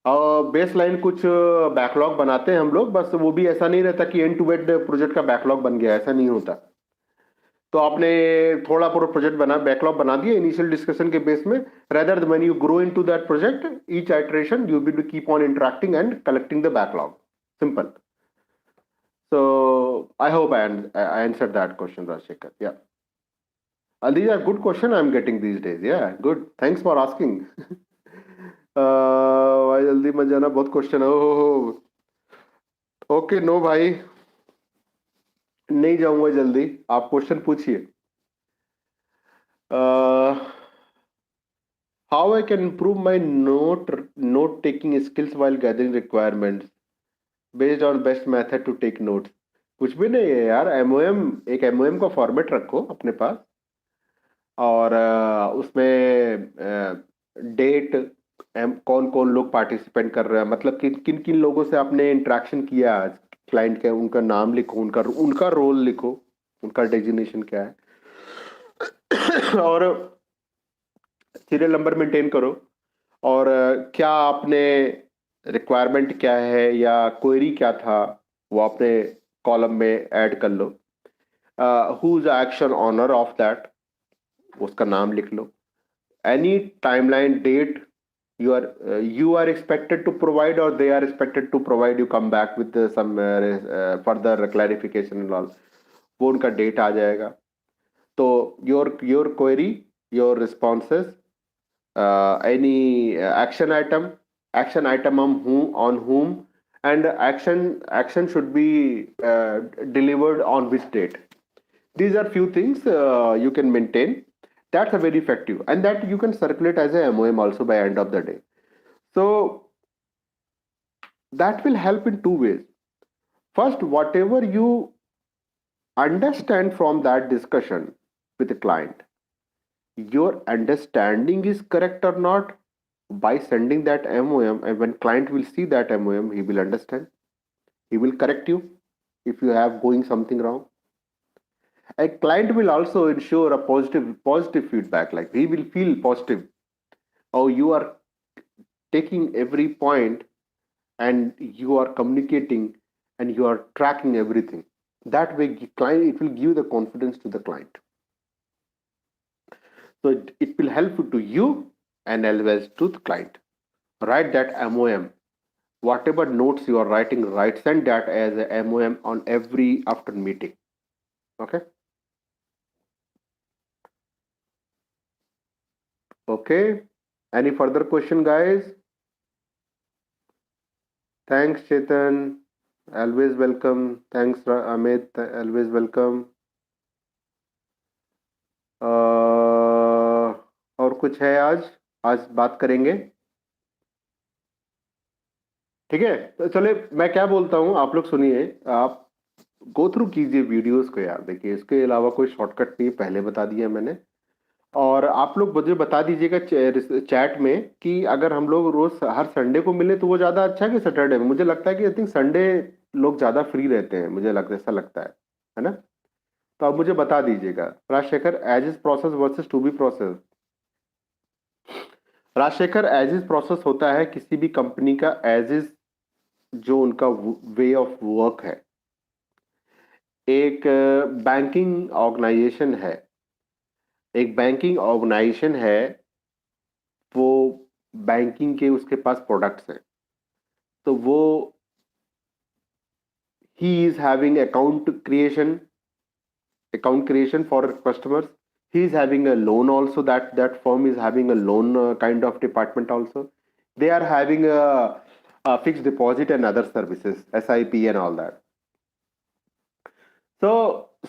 S1: और बेस लाइन कुछ बैकलॉग बनाते हैं हम लोग, बस वो भी ऐसा नहीं रहता कि एंड टू एंड प्रोजेक्ट का बैकलॉग बन गया, ऐसा नहीं होता. तो आपने थोड़ा पूरा प्रोजेक्ट बना, बैकलॉग बना दिया इनिशियल डिस्कशन के बेस में. Rather when you grow into that project, each iteration you will keep on interacting and collecting the backlog. Simple. So I hope I answered that question, Rajshekhar. Yeah. These are good question I'm getting these days. Yeah, good. Thanks for asking. भाई जल्दी मत जाना, बहुत question है. Okay, no भाई, नहीं जाऊंगा जल्दी, आप क्वेश्चन पूछिए. How I can improve my note taking skills while gathering requirements based on best method to take notes? कुछ भी नहीं है यार. एमओएम, एक एमओएम का फॉर्मेट रखो अपने पास, और उसमें डेट, कौन कौन लोग पार्टिसिपेंट कर रहे हैं, मतलब किन किन लोगों से आपने इंटरेक्शन किया क्लाइंट के, उनका नाम लिखो, उनका रोल लिखो, उनका डेजिग्नेशन क्या है, और सीरियल नंबर मेंटेन करो. और क्या आपने रिक्वायरमेंट क्या है या क्वेरी क्या था, वो अपने कॉलम में ऐड कर लो. Who is action owner of that, उसका नाम लिख लो. Any timeline, date you are expected to provide or they are expected to provide, you come back with some further clarification and all, वो उनका date आ जाएगा. तो your query, your responses, any action item on whom, and action should be delivered on which date. These are few things you can maintain. That's a very effective, and that you can circulate as a MOM also by end of the day. So that will help in two ways. First, whatever you understand from that discussion with the client, your understanding is correct or not, by sending that MOM, and when client will see that MOM, he will understand, he will correct you if you have going something wrong. A client will also ensure a positive feedback, like he will feel positive. Oh, you are taking every point and you are communicating and you are tracking everything. That way, client, it will give the confidence to the client. So it will help to you and as well as to the client. Write that MOM. Whatever notes you are writing, send that as a MOM on every after meeting. Okay. Okay. Any further question, guys? Thanks, Chetan. Always welcome. Thanks, Amit. Always welcome. और कुछ है आज बात करेंगे, ठीक है. तो चले, मैं क्या बोलता हूँ, आप लोग सुनिए. आप गो थ्रू कीजिए वीडियोस को यार, देखिए इसके अलावा कोई शॉर्टकट नहीं, पहले बता दिया मैंने। और आप लोग मुझे बता दीजिएगा चैट में कि अगर हम लोग रोज हर संडे को मिले तो वो ज्यादा अच्छा है कि सैटरडे में। मुझे लगता है कि आई थिंक संडे लोग ज्यादा फ्री रहते हैं, मुझे लगता ऐसा लगता है ना? तो आप मुझे बता दीजिएगा। Rajshekhar, as is process versus to be process. Rajshekhar, as is process होता है किसी भी कंपनी का एज इज, जो उनका वे ऑफ वर्क है। एक बैंकिंग ऑर्गेनाइजेशन है, एक बैंकिंग ऑर्गेनाइजेशन है, वो बैंकिंग के उसके पास प्रोडक्ट्स हैं, तो वो he is having account creation for customers. He is having a loan also, that firm is having a loan kind of department also. They are having a fixed deposit and other services, SIP and all that. So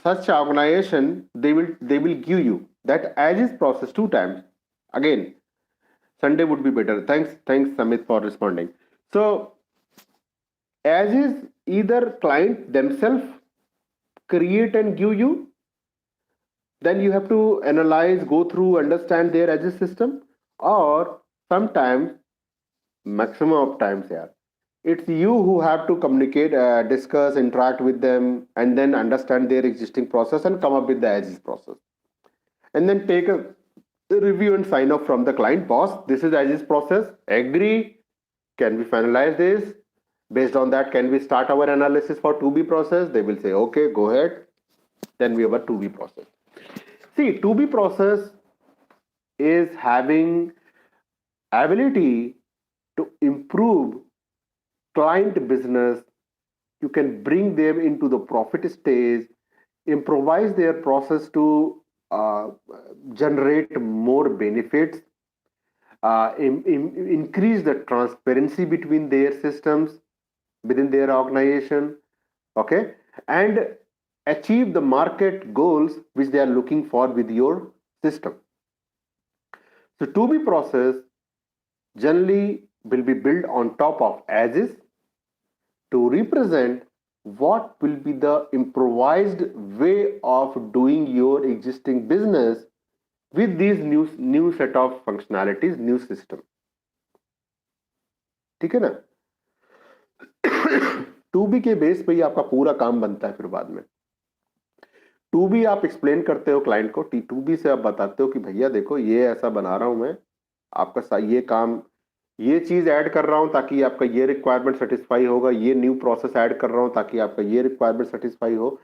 S1: such organization, they will give you that as is process 2 times. Again, Sunday would be better. Thanks Samit for responding. So as is, either client themselves create and give you, then you have to analyze, go through, understand their as a system, or sometimes, maximum of times, yeah, it's you who have to communicate, discuss, interact with them, and then understand their existing process and come up with the as is process, and then take a review and sign off from the client. Boss, this is as is process, agree, can we finalize this? Based on that, can we start our analysis for 2B process? They will say okay, go ahead. Then we have a 2B process. See, 2B process is having ability to improve client business. You can bring them into the profit stage, improvise their process to generate more benefits, increase the transparency between their systems within their organization, okay, and achieve the market goals which they are looking for with your system. So 2B process generally will be built on top of as is to represent what will be the improvised way of doing your existing business with these new set of functionalities, new system. ठीक है ना? 2B के base पे ही आपका पूरा काम बनता है फिर बाद में। 2B आप एक्सप्लेन करते हो क्लाइंट को, 2B से आप बताते हो कि भैया देखो ये ऐसा बना रहा हूं मैं, आपका ये काम, ये चीज ऐड कर रहा हूं ताकि आपका ये रिक्वायरमेंट सेटिस्फाई होगा, ये न्यू प्रोसेस ऐड कर रहा हूं ताकि आपका ये रिक्वायरमेंट सेटिस्फाई हो।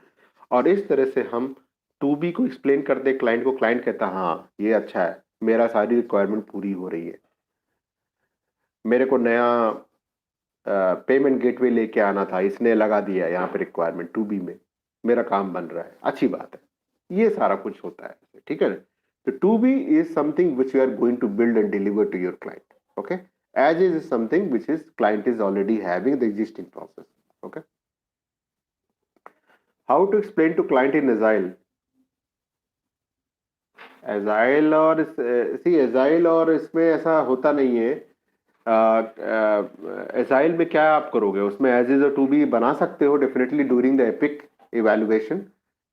S1: और इस तरह से हम 2B को एक्सप्लेन करते क्लाइंट को, क्लाइंट कहता है हाँ ये अच्छा है, मेरा सारी रिक्वायरमेंट पूरी हो रही है, मेरे को नया पेमेंट गेटवे लेके आना था, इसने लगा दिया यहाँ पे रिक्वायरमेंट 2B में, मेरा काम बन रहा है, अच्छी बात है। ये सारा कुछ होता है, ठीक है ना? तो 2B is something which you are going to build and deliver to your client, okay? As is something which is client is already having the existing process, okay? How to explain to client in agile? Agile और see agile और इसमें ऐसा होता नहीं है। agile में क्या आप करोगे, उसमें as is और 2B बना सकते हो definitely during the epic evaluation,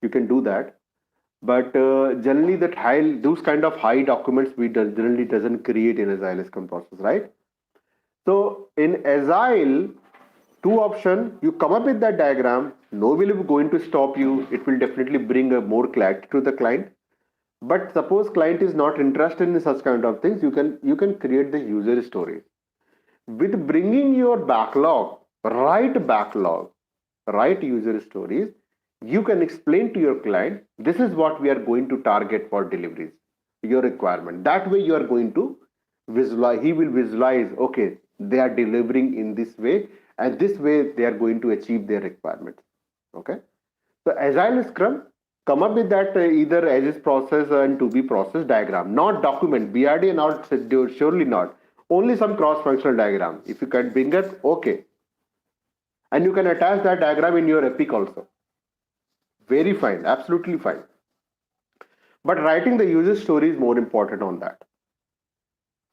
S1: you can do that, but generally that high, those kind of high documents we generally doesn't create in agile scrum process, right? So in agile, two option, you come up with that diagram, no will be going to stop you, it will definitely bring a more clarity to the client. But suppose client is not interested in such kind of things, you can create the user story with bringing your backlog, right user stories. You can explain to your client, this is what we are going to target for deliveries, your requirement. That way you are going to visualize, he will visualize, okay, they are delivering in this way, and this way they are going to achieve their requirements, okay? So agile scrum, come up with that either as is process and 2B process diagram, not document, BRD not, surely not, only some cross-functional diagram. If you can bring it, okay. And you can attach that diagram in your epic also. Very fine, absolutely fine. But writing the user story is more important on that.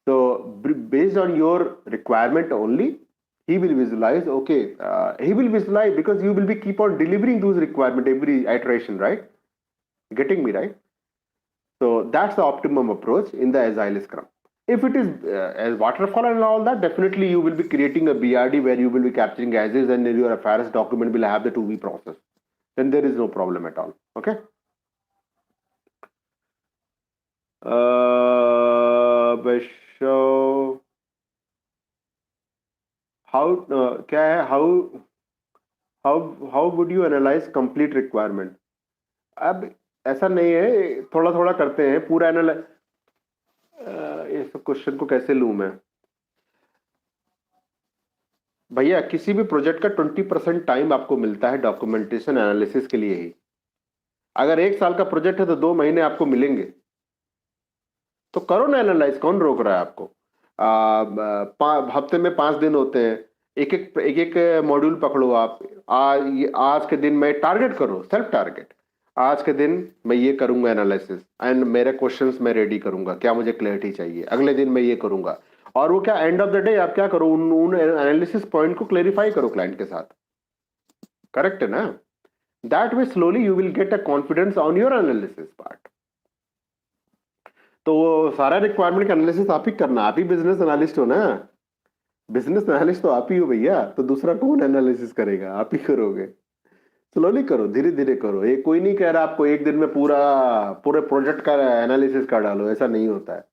S1: So based on your requirement only, he will visualize, okay, he will visualize because you will be keep on delivering those requirement every iteration, right? Getting me, right? So that's the optimum approach in the agile scrum. If it is as waterfall and all that, definitely you will be creating a BRD where you will be capturing as is and your affairs document will have the to be process. Then there is no problem at all. Okay. So how क्या है how would you analyze complete requirement? अब ऐसा नहीं है, थोड़ा थोड़ा करते हैं पूरा एनालाइज। इस क्वेश्चन को कैसे लूं मैं भैया? किसी भी प्रोजेक्ट का 20% टाइम आपको मिलता है डॉक्यूमेंटेशन एनालिसिस के लिए ही। अगर 1 साल का प्रोजेक्ट है तो 2 महीने आपको मिलेंगे, तो करो ना एनालाइज, कौन रोक रहा है आपको? हफ्ते में 5 दिन होते हैं, एक मॉड्यूल पकड़ो आप। आज के दिन मैं टारगेट करो, सेल्फ टारगेट, आज के दिन मैं ये करूंगा एनालिसिस एंड मेरे क्वेश्चंस मैं रेडी करूंगा, क्या मुझे क्लैरिटी चाहिए, अगले दिन मैं ये करूंगा। और वो क्या एंड ऑफ द डे आप क्या करो, उन एनालिसिस पॉइंट को क्लैरिफाई करो क्लाइंट के साथ। करेक्ट है ना? That way slowly you will get a confidence on your analysis part. तो वो सारा रिक्वायरमेंट का एनालिसिस आप ही करना, आप ही बिजनेस एनालिस्ट हो ना, बिजनेस एनालिस्ट तो आप ही हो भैया, तो दूसरा कौन एनालिसिस करेगा? आप ही करोगे। स्लोली करो, धीरे धीरे करो। ये कोई नहीं कह रहा आपको एक दिन में पूरे प्रोजेक्ट का एनालिसिस कर डालो, ऐसा नहीं होता है।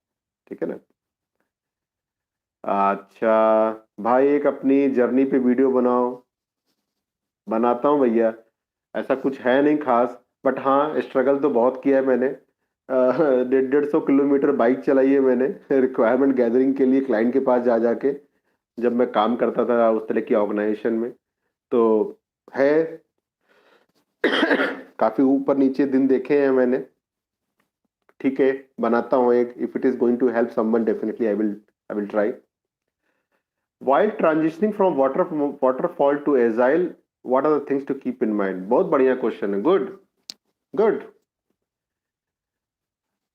S1: ठीक है ना? अच्छा भाई, एक अपनी जर्नी पे वीडियो बनाओ। बनाता हूँ भैया, ऐसा कुछ है नहीं खास, बट हाँ स्ट्रगल तो बहुत किया है मैंने। 150-150 किलोमीटर बाइक चलाई है मैंने रिक्वायरमेंट गैदरिंग के लिए क्लाइंट के पास जा जाके, जब मैं काम करता था उस तरह की ऑर्गेनाइजेशन में। तो है काफी ऊपर नीचे दिन देखे हैं मैंने। ठीक है, बनाता हूँ एक, if it is going to help someone definitely I will try. While transitioning from waterfall to agile, what are the things to keep in mind? बहुत बढ़िया क्वेश्चन है, गुड गुड।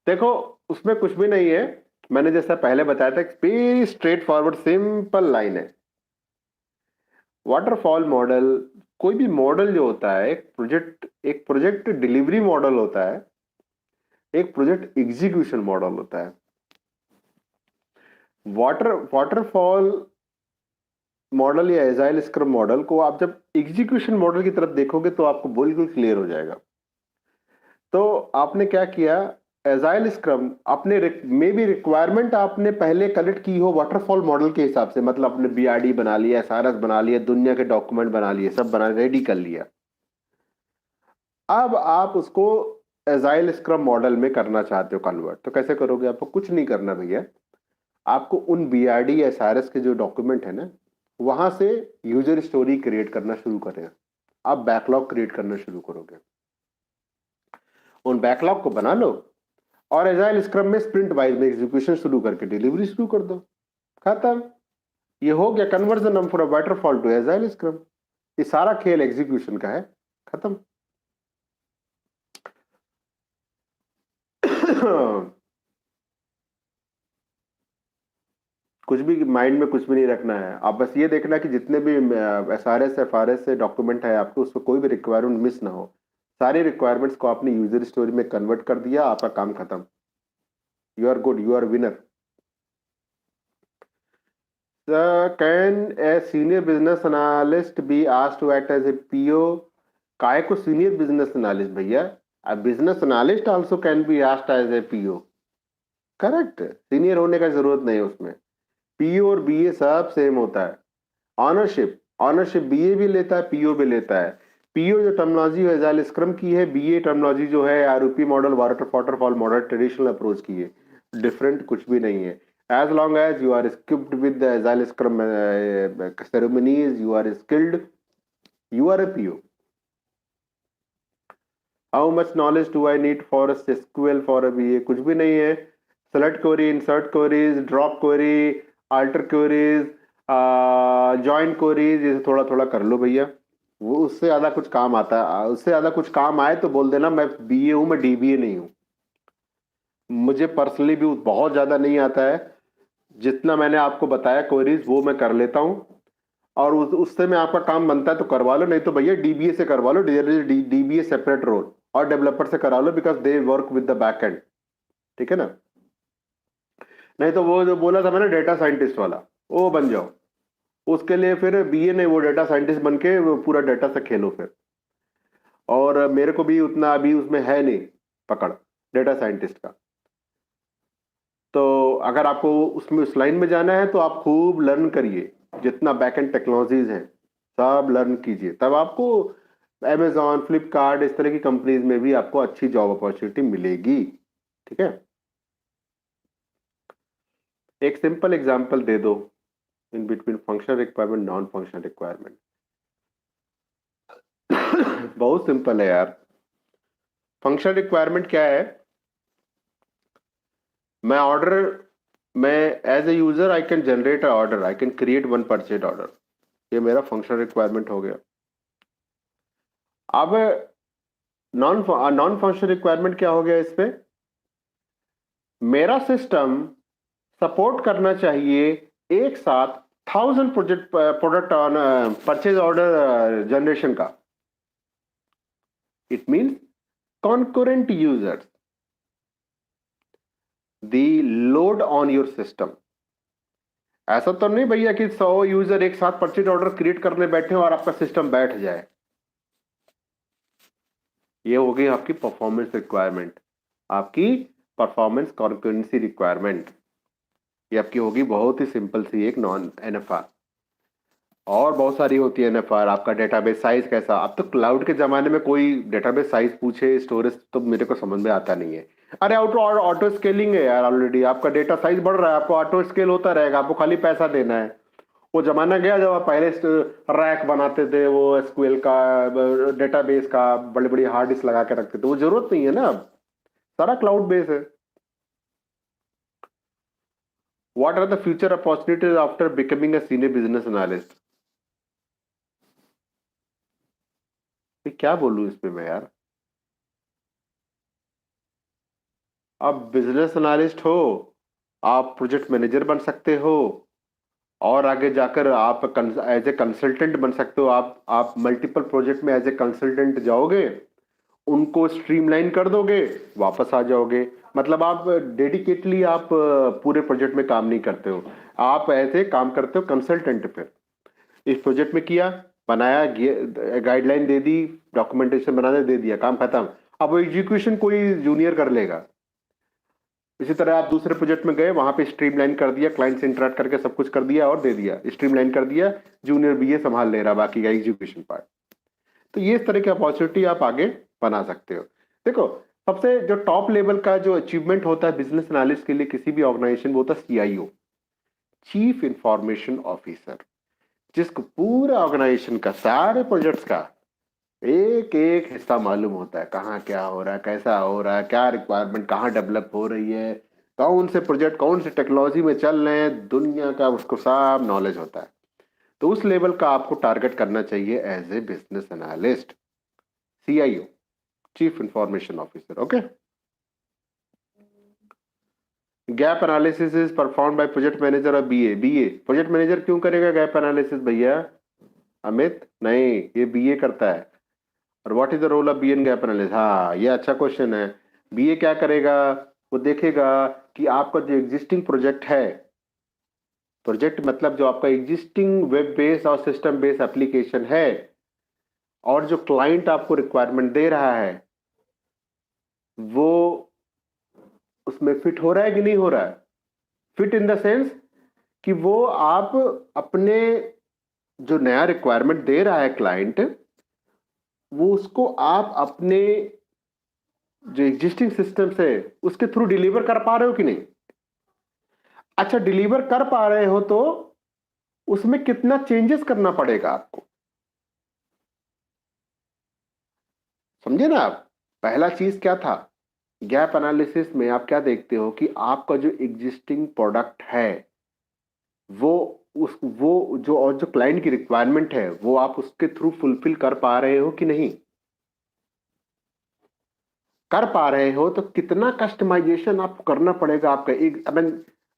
S1: देखो उसमें कुछ भी नहीं है, मैंने जैसा पहले बताया था, very straight forward simple line है। वाटरफॉल मॉडल, कोई भी मॉडल जो होता है, एक प्रोजेक्ट डिलीवरी मॉडल होता है, एक प्रोजेक्ट एग्जीक्यूशन मॉडल होता है। वाटरफॉल मॉडल या एजाइल स्क्रम मॉडल को आप जब एग्जीक्यूशन मॉडल की तरफ देखोगे तो आपको बिल्कुल क्लियर हो जाएगा। तो आपने क्या किया, एजाइल स्क्रम आपने मे बी रिक्वायरमेंट आपने पहले कलेक्ट की हो वाटरफॉल मॉडल के हिसाब से, मतलब आपने बीआरडी बना लिया, एसआरएस बना लिया, दुनिया के डॉक्यूमेंट बना लिए, सब बना रेडी कर लिया। अब आप उसको एजाइल स्क्रम मॉडल में करना चाहते हो कन्वर्ट, तो कैसे करोगे? आपको कुछ नहीं करना भैया, आपको उन बीआरडी एसआरएस के जो डॉक्यूमेंट है ना, वहां से यूजर स्टोरी क्रिएट करना शुरू करें। आप बैकलॉग क्रिएट करना शुरू करोगे, उन बैकलॉग को बना लो और एजाइल स्क्रम में स्प्रिंट वाइज में एग्जीक्यूशन शुरू करके डिलीवरी शुरू कर दो। खत्म, ये हो गया conversion from waterfall to agile scrum. ये सारा खेल एग्जीक्यूशन का है, खत्म। कुछ भी माइंड में कुछ भी नहीं रखना है, आप बस ये देखना कि जितने भी एसआरएस एफआरएस से डॉक्यूमेंट है आपको, उसमें कोई भी रिक्वायरमेंट मिस ना हो। सारे रिक्वायरमेंट्स को आपने यूजर स्टोरी में कन्वर्ट कर दिया, आपका काम खत्म। You are good, you are winner. Can a senior business analyst be asked to act as a PO? काय को सीनियर बिजनेस एनालिस्ट भैया? A business analyst also can be asked as a PO. Correct, senior होने का जरूरत नहीं है उसमें। PO और बीए सब सेम होता है। ऑनरशिप बीए भी लेता है, पीओ भी लेता है। पीओ जो टर्मिनोलॉजी एजाइल स्क्रम की है, बीए टर्मिनोलॉजी जो है ROP model, waterfall model, traditional approach की है। डिफरेंट कुछ भी नहीं है। As long as you are skipped with the agile scrum ceremonies, you are skilled, you are a PO. How much knowledge do I need for SQL for a BA? कुछ भी नहीं है। Select query, insert queries, drop query, alter queries, joint queries, ये थोड़ा थोड़ा कर लो भैया। वो उससे ज्यादा कुछ काम आता है, उससे ज्यादा कुछ काम आए तो बोल देना मैं बीए हूं, मैं डीबीए नहीं हूं। मुझे पर्सनली भी बहुत ज्यादा नहीं आता है, जितना मैंने आपको बताया क्वेरीज वो मैं कर लेता हूं। और उससे में आपका काम बनता है तो करवा लो, नहीं तो भैया डीबीए से करवा लो, डीबीए सेपरेट रोल, और डेवलपर से करा लो because they work with the back end, ठीक है ना। नहीं तो वो जो बोला था मैंने डेटा साइंटिस्ट वाला, वो बन जाओ, उसके लिए फिर बीए नहीं, वो डेटा साइंटिस्ट बन के वो पूरा डेटा से खेलो फिर। और मेरे को भी उतना अभी उसमें है नहीं पकड़ डेटा साइंटिस्ट का। तो अगर आपको उसमें उस लाइन में जाना है तो आप खूब लर्न करिए, जितना बैकएंड टेक्नोलॉजीज हैं सब लर्न कीजिए, तब आपको अमेजॉन फ्लिपकार्ट इस तरह की कंपनीज में भी आपको अच्छी जॉब अपॉर्चुनिटी मिलेगी, ठीक है। एक सिंपल एग्जांपल दे दो in between functional requirement non functional requirement. बहुत सिंपल है यार। फंक्शनल रिक्वायरमेंट क्या है, मैं ऑर्डर, मैं as a user I can generate a order, I can create one purchase order, ये मेरा फंक्शनल रिक्वायरमेंट हो गया। अब नॉन नॉन फंक्शनल रिक्वायरमेंट क्या हो गया इस पे, मेरा सिस्टम सपोर्ट करना चाहिए एक साथ 1000 product on purchase order generation का। It means concurrent users, the load on your system। ऐसा तो नहीं भैया कि 100 यूजर एक साथ परचेज ऑर्डर क्रिएट करने बैठे और आपका सिस्टम बैठ जाए। ये हो गई आपकी परफॉर्मेंस रिक्वायरमेंट, आपकी परफॉर्मेंस कॉन्करेंसी रिक्वायरमेंट। ये आपकी होगी बहुत ही सिंपल सी एक नॉन एनएफआर। और बहुत सारी होती है एनएफआर, आपका डेटाबेस साइज कैसा। अब तो क्लाउड के जमाने में कोई डेटाबेस साइज पूछे स्टोरेज तो मेरे को समझ में आता नहीं है। अरे ऑटो स्केलिंग है यार, ऑलरेडी आपका डेटा साइज बढ़ रहा है, आपको ऑटो स्केल होता रहेगा, आपको खाली पैसा देना है। वो जमाना गया जब आप पहले रैक बनाते थे वो एसक्यूएल का, डेटाबेस का, बड़े बड़े हार्ड डिस्क लगा के रखते थे, वो जरूरत नहीं है ना, अब सारा क्लाउड बेस है। What are the future opportunities after becoming a senior business analyst. क्या बोलूं इसमें मैं यार। आप बिजनेस एनालिस्ट हो, आप प्रोजेक्ट मैनेजर बन सकते हो, और आगे जाकर आप एज ए कंसल्टेंट बन सकते हो। आप मल्टीपल प्रोजेक्ट में एज ए कंसल्टेंट जाओगे, उनको स्ट्रीमलाइन कर दोगे, वापस आ जाओगे। मतलब आप डेडिकेटली आप पूरे प्रोजेक्ट में काम नहीं करते हो, आप ऐसे काम करते हो कंसल्टेंट पे। इस प्रोजेक्ट में किया, बनाया, गाइडलाइन दे दी, डॉक्यूमेंटेशन बनाने दे दिया, काम खत्म। अब वो एग्जीक्यूशन कोई जूनियर कर लेगा। इसी तरह आप दूसरे प्रोजेक्ट में गए, वहां पे स्ट्रीमलाइन कर दिया, क्लाइंट से इंटरेक्ट करके सब कुछ कर दिया और दे दिया, स्ट्रीमलाइन कर दिया, जूनियर बीए संभाल ले रहा बाकी का एग्जीक्यूशन पार्ट। तो ये इस तरह की अपॉर्चुनिटी आप आगे बना सकते हो। देखो, सबसे जो टॉप लेवल का जो अचीवमेंट होता है बिजनेस एनालिस्ट के लिए किसी भी ऑर्गेनाइजेशन, वो होता है सीआईओ, चीफ इंफॉर्मेशन ऑफिसर, जिसको पूरा ऑर्गेनाइजेशन का सारे प्रोजेक्ट्स का एक एक हिस्सा मालूम होता है, कहाँ क्या हो रहा है, कैसा हो रहा है, क्या रिक्वायरमेंट कहाँ डेवलप हो रही है, कौन से प्रोजेक्ट कौन से टेक्नोलॉजी में चल रहे हैं, दुनिया का उसको सब नॉलेज होता है। तो उस लेवल का आपको टारगेट करना चाहिए as a business analyst, CIO, chief information officer. Okay. Gap analysis is perform by project manager और बीए। बीए प्रोजेक्ट मैनेजर क्यों करेगा गैप एनालिसिस भैया, अमित? नहीं, ये बीए करता है। और what is the role of B in gap analysis? हाँ, ये अच्छा क्वेश्चन है। बीए क्या करेगा, वो देखेगा कि आपका जो एग्जिस्टिंग प्रोजेक्ट है, प्रोजेक्ट मतलब जो आपका एग्जिस्टिंग वेब बेस्ड और सिस्टम बेस्ड एप्लीकेशन है, और जो क्लाइंट आपको रिक्वायरमेंट दे रहा है, वो उसमें फिट हो रहा है कि नहीं हो रहा है। फिट इन द सेंस कि वो आप अपने जो नया रिक्वायरमेंट दे रहा है क्लाइंट, वो उसको आप अपने जो एग्जिस्टिंग सिस्टम है उसके थ्रू डिलीवर कर पा रहे हो कि नहीं। अच्छा, डिलीवर कर पा रहे हो तो उसमें कितना चेंजेस करना पड़ेगा आपको, समझे ना आप। पहला चीज क्या था, गैप एनालिसिस में आप क्या देखते हो कि आपका जो एग्जिस्टिंग प्रोडक्ट है, वो वो जो और जो क्लाइंट की रिक्वायरमेंट है वो आप उसके थ्रू फुलफिल कर पा रहे हो कि नहीं। कर पा रहे हो तो कितना कस्टमाइजेशन आपको करना पड़ेगा। आपका एक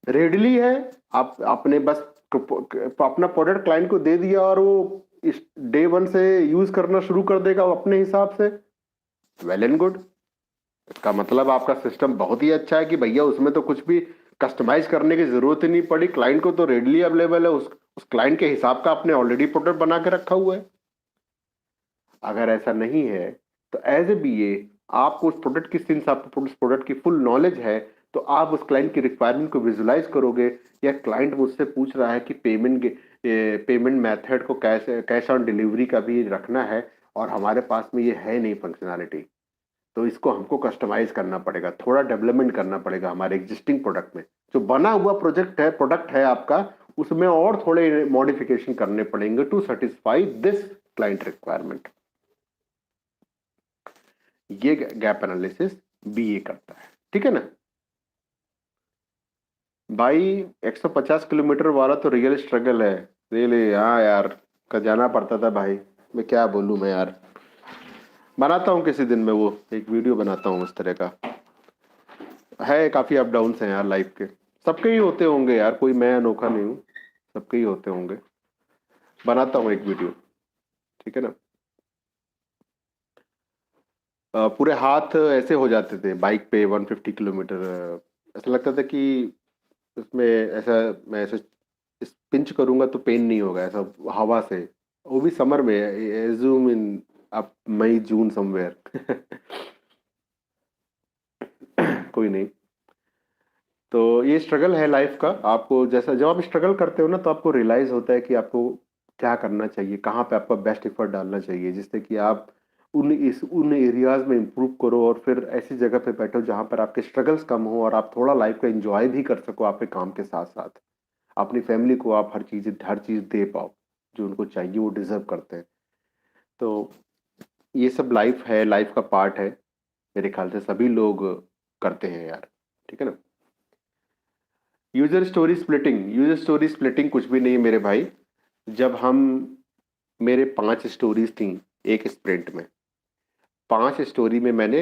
S1: रेडली है, आप अपने बस अपना प्रोडक्ट क्लाइंट को दे दिया और वो इस डे वन से यूज करना शुरू कर देगा वो अपने हिसाब से, वेल एंड गुड। इसका मतलब आपका सिस्टम बहुत ही अच्छा है कि भैया उसमें तो कुछ भी कस्टमाइज करने की जरूरत ही नहीं पड़ी, क्लाइंट को तो रेडली अवेलेबल है, उस क्लाइंट के हिसाब का आपने ऑलरेडी प्रोडक्ट बना के रखा हुआ है। अगर ऐसा नहीं है तो एज ए बीए आपको उस प्रोडक्ट की, सिंस आपको उस प्रोडक्ट की फुल नॉलेज है, तो आप उस क्लाइंट की रिक्वायरमेंट को विजुलाइज करोगे, या क्लाइंट मुझसे पूछ रहा है कि पेमेंट मेथड को कैश ऑन डिलीवरी का भी रखना है और हमारे पास में ये है नहीं फंक्शनैलिटी, तो इसको हमको कस्टमाइज करना पड़ेगा, थोड़ा डेवलपमेंट करना पड़ेगा हमारे एग्जिस्टिंग प्रोडक्ट में। जो बना हुआ प्रोडक्ट है आपका, उसमें और थोड़े मॉडिफिकेशन करने पड़ेंगे to satisfy this client requirement. ये गैप एनालिसिस बीए करता है, ठीक है ना भाई। 150 किलोमीटर वाला तो रियल स्ट्रगल है, रियली। हाँ यार, का जाना पड़ता था भाई, मैं क्या बोलूं मैं यार। बनाता हूँ किसी दिन में, वो एक वीडियो बनाता हूँ उस तरह का। है काफी अप डाउन हैं यार लाइफ के, सबके ही होते होंगे यार, कोई मैं अनोखा नहीं हूँ, सबके ही होते होंगे। बनाता हूँ एक वीडियो, ठीक है ना। पूरे हाथ ऐसे हो जाते थे बाइक पे 150 किलोमीटर, ऐसा लगता था कि उसमें ऐसा, मैं ऐसे पिंच करूंगा तो पेन नहीं होगा ऐसा, हवा से, वो भी समर में, assume in up May June somewhere. कोई नहीं। तो ये स्ट्रगल है लाइफ का। आपको जैसा, जब आप स्ट्रगल करते हो ना, तो आपको रियलाइज होता है कि आपको क्या करना चाहिए, कहाँ पे आपका बेस्ट एफर्ट डालना चाहिए, जिससे कि आप उन एरियाज में इंप्रूव करो, और फिर ऐसी जगह पे बैठो जहां पर आपके स्ट्रगल्स कम हो और आप थोड़ा लाइफ का एंजॉय भी कर सको आपके काम के साथ साथ। अपनी फैमिली को आप हर चीज दे पाओ जो उनको चाहिए, वो डिजर्व करते हैं। तो ये सब लाइफ है, लाइफ का पार्ट है, मेरे ख्याल से सभी लोग करते हैं यार, ठीक है ना। यूजर स्टोरी स्प्लिटिंग कुछ भी नहीं है मेरे भाई। जब हम, मेरे 5 स्टोरीज थी एक स्प्रिंट में, 5 स्टोरी में मैंने,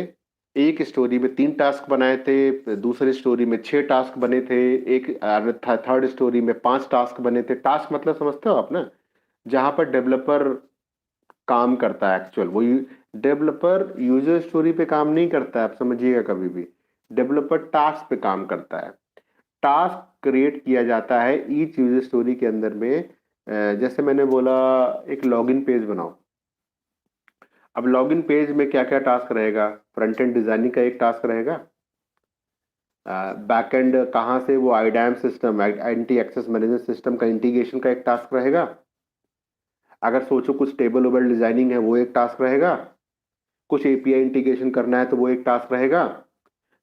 S1: एक स्टोरी में 3 टास्क बनाए थे, दूसरे स्टोरी में 6 टास्क बने थे, एक थर्ड स्टोरी में 5 टास्क बने थे। टास्क मतलब समझते हो आप ना, जहां पर डेवलपर काम करता है एक्चुअल, वो डेवलपर यूजर स्टोरी पे काम नहीं करता है, आप समझिएगा कभी भी। डेवलपर टास्क पे काम करता है। टास्क क्रिएट किया जाता है ईच यूजर स्टोरी के अंदर में। जैसे मैंने बोला, एक लॉगिन पेज बनाओ। अब लॉगिन पेज में क्या क्या टास्क रहेगा? फ्रंट एंड डिजाइनिंग का एक टास्क रहेगा, बैक एंड कहाँ से वो IDAM system, anti access management system का इंटीग्रेशन का एक टास्क रहेगा। अगर सोचो कुछ टेबल ओबल डिजाइनिंग है, वो एक टास्क रहेगा। कुछ एपीआई इंटीग्रेशन करना है तो वो एक टास्क रहेगा।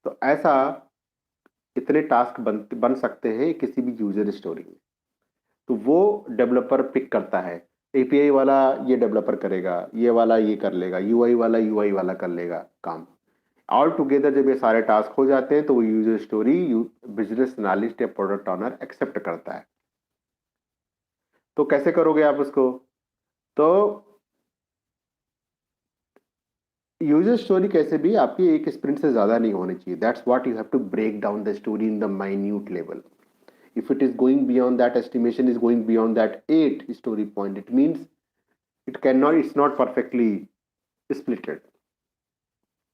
S1: तो ऐसा इतने टास्क बन सकते हैं किसी भी यूजर स्टोरी में। तो वो डेवलपर पिक करता है, एपीआई वाला ये डेवलपर करेगा, ये वाला ये कर लेगा, यूआई वाला वाला कर लेगा काम। ऑल टुगेदर जब ये सारे टास्क हो जाते हैं तो वो यूजर स्टोरी बिजनेस एनालिस्ट या प्रोडक्ट ऑनर एक्सेप्ट करता है। तो कैसे करोगे आप उसको? तो यूजर स्टोरी कैसे भी आपकी एक स्प्रिंट से ज्यादा नहीं होनी चाहिए। That's what you have to break down the story in the minute level. If it is going beyond that, estimation is going beyond that 8 story point, it means it's not perfectly splitted.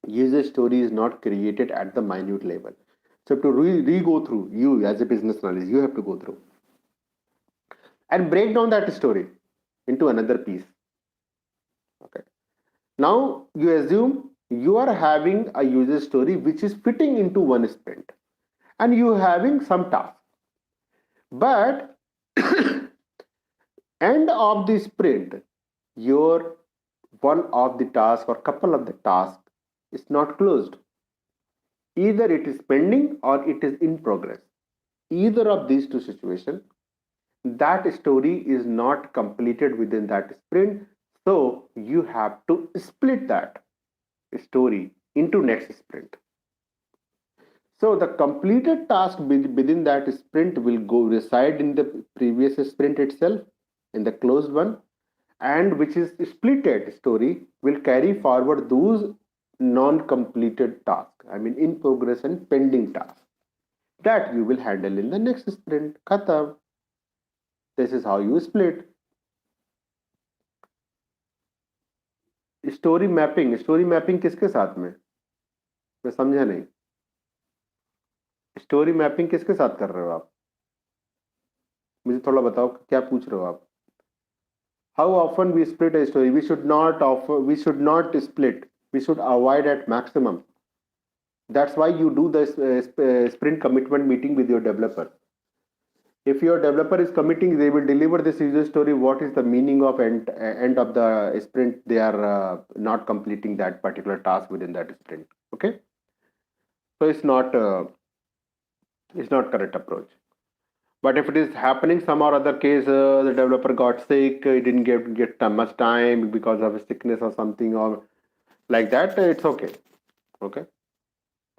S1: User story is not created at the minute level. So to go through, you as a business analyst, you have to go through and break down that story into another piece. Okay. Now you assume you are having a user story which is fitting into one sprint, and you having some task. But end of the sprint, your one of the task or couple of the task is not closed. Either it is pending or it is in progress. Either of these two situations, that story is not completed within that sprint. So you have to split that story into next sprint. So the completed task within that sprint will go reside in the previous sprint itself, in the closed one, and which is splitted story will carry forward those non-completed tasks, I mean in progress and pending tasks, that you will handle in the next sprint. Khatam. This is how you split. Story mapping किसके साथ में? मैं समझा नहीं. Story mapping किसके साथ कर रहे हो आप? मुझे थोड़ा बताओ क्या पूछ रहे हो आप. How often we split a story? We should not split. We should avoid at maximum. That's why you do the sprint commitment meeting with your developer. If your developer is committing, they will deliver this user story. What is the meaning of end of the sprint? They are not completing that particular task within that sprint. Okay, so it's not correct approach. But if it is happening some or other case, the developer got sick, he didn't get much time because of a sickness or something or like that, it's okay. Okay,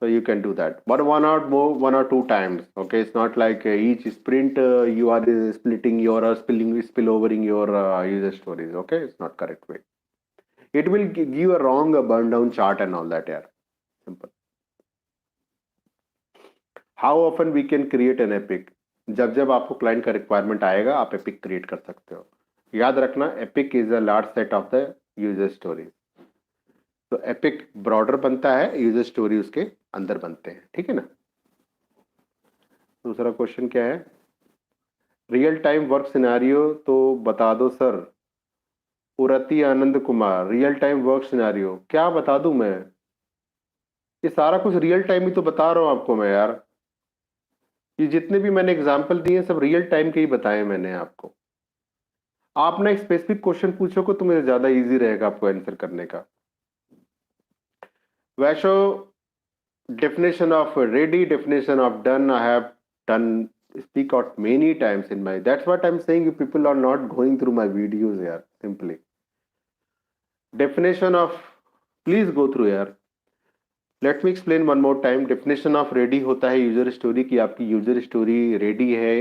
S1: so you can do that, but one or two times. Okay, it's not like each sprint you are splitting your spill overing your user stories. Okay, it's not correct way. It will give you a wrong burn down chart and all that. Yeah, simple. How often we can create an epic? जब जब आपको client का requirement आएगा आप epic create कर सकते हो. याद रखना, epic is a large set of the user story. तो एपिक ब्रॉडर बनता है, यूजर स्टोरी उसके अंदर बनते हैं. ठीक है ना. दूसरा क्वेश्चन क्या है? रियल टाइम वर्क सिनेरियो तो बता दो सर. उरती Anand Kumar, real time work scenario क्या बता दूं मैं? ये सारा कुछ रियल टाइम ही तो बता रहा हूं आपको मैं यार. ये जितने भी मैंने एग्जांपल दिए सब रियल टाइम के ही बताए मैंने आपको. आप ना एक स्पेसिफिक क्वेश्चन पूछोगे तो मुझे ज्यादा इजी रहेगा आपको आंसर करने का. वैशो, definition of ready, definition of done, I have done speak out many times in my. That's what I'm saying. You people are not going through my videos here. Simply definition of, please go through here. Let me explain one more time. Definition of ready होता है user story की आपकी user story ready है